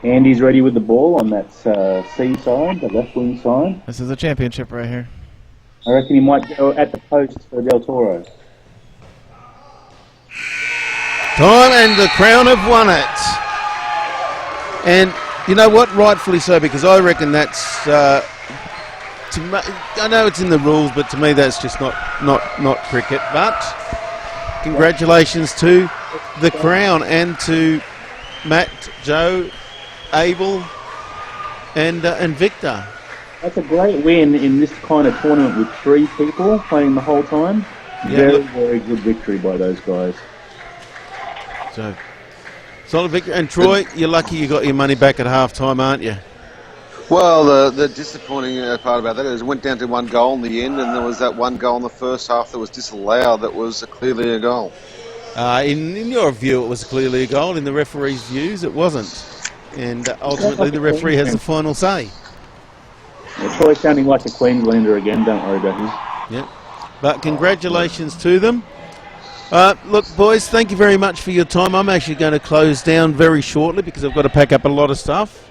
Andy's ready with the ball on that C side, the left wing side. This is a championship right here. I reckon he might go at the post for Del Toro. Time, and the Crown have won it. And you know what? Rightfully so, because I reckon that's I know it's in the rules, but to me that's just not cricket. But congratulations to the Crown and to Matt, Joe, Abel, and Victor. That's a great win in this kind of tournament with 3 people playing the whole time. Yeah, very good victory by those guys. So, solid victory. And Troy, you're lucky you got your money back at half time, aren't you? Well, the disappointing part about that is it went down to 1 goal in the end, and there was that 1 goal in the first half that was disallowed that was clearly a goal. In your view, it was clearly a goal. In the referee's views, it wasn't. And ultimately, the referee has the final say. Yeah, Troy's sounding like a Queenslander again. Don't worry about him. Yeah. But congratulations to them. Look, boys, thank you very much for your time. I'm actually going to close down very shortly because I've got to pack up a lot of stuff.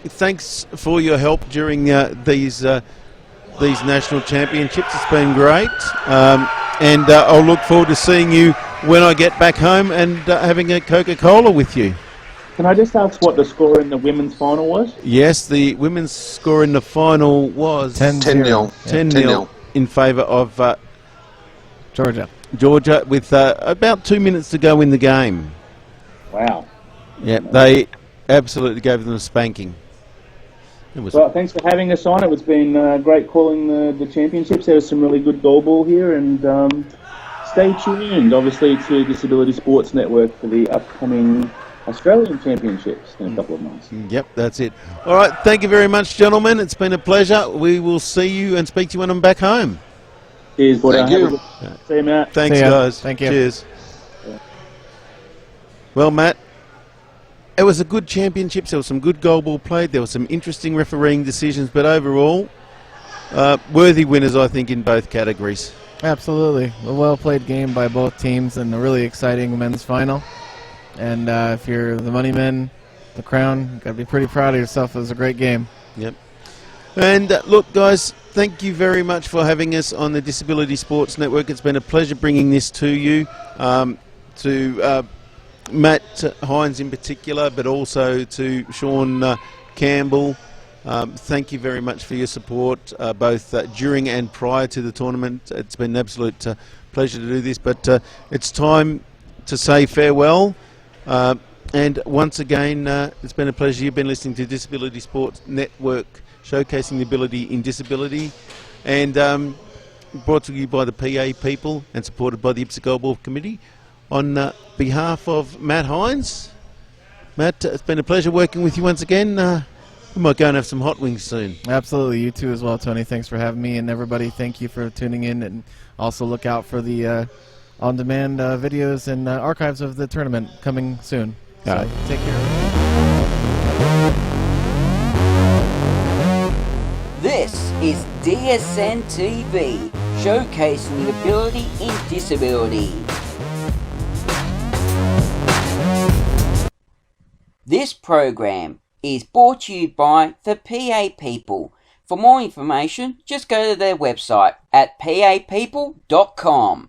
Thanks for your help during these national championships. It's been great. And I'll look forward to seeing you when I get back home and having a Coca-Cola with you. Can I just ask what the score in the women's final was? Yes, the women's score in the final was 10-0. 10-0 in favour of Georgia with about 2 minutes to go in the game. Wow. Yeah, they absolutely gave them a spanking. Well, thanks for having us on. It's been great calling the championships. There was some really good goalball here, and stay tuned, obviously, to Disability Sports Network for the upcoming Australian Championships in a couple of months. Yep, that's it. All right, thank you very much, gentlemen. It's been a pleasure. We will see you and speak to you when I'm back home. Cheers, buddy. Thank you. See you, Matt. Thanks, guys. Thank you. Cheers. Well, Matt, it was a good championships. There was some good goalball played. There were some interesting refereeing decisions, but overall, worthy winners, I think, in both categories. Absolutely. A well-played game by both teams and a really exciting men's final. And if you're the money men, the Crown, you've got to be pretty proud of yourself. It was a great game. Yep. And look, guys, thank you very much for having us on the Disability Sports Network. It's been a pleasure bringing this to you, to Matt Hines in particular, but also to Sean Campbell. Thank you very much for your support, both during and prior to the tournament. It's been an absolute pleasure to do this, but it's time to say farewell. And once again, it's been a pleasure. You've been listening to Disability Sports Network, showcasing the ability in disability, and brought to you by the PA people and supported by the IPSA Goalball Committee. On behalf of Matt Hines, Matt, it's been a pleasure working with you once again. We might go and have some hot wings soon. Absolutely. You too as well, Tony. Thanks for having me, and everybody, thank you for tuning in, and also look out for the on-demand videos and archives of the tournament coming soon. So take care. This is DSN TV, showcasing the ability in disability. This program is brought to you by the PA People. For more information, just go to their website at papeople.com.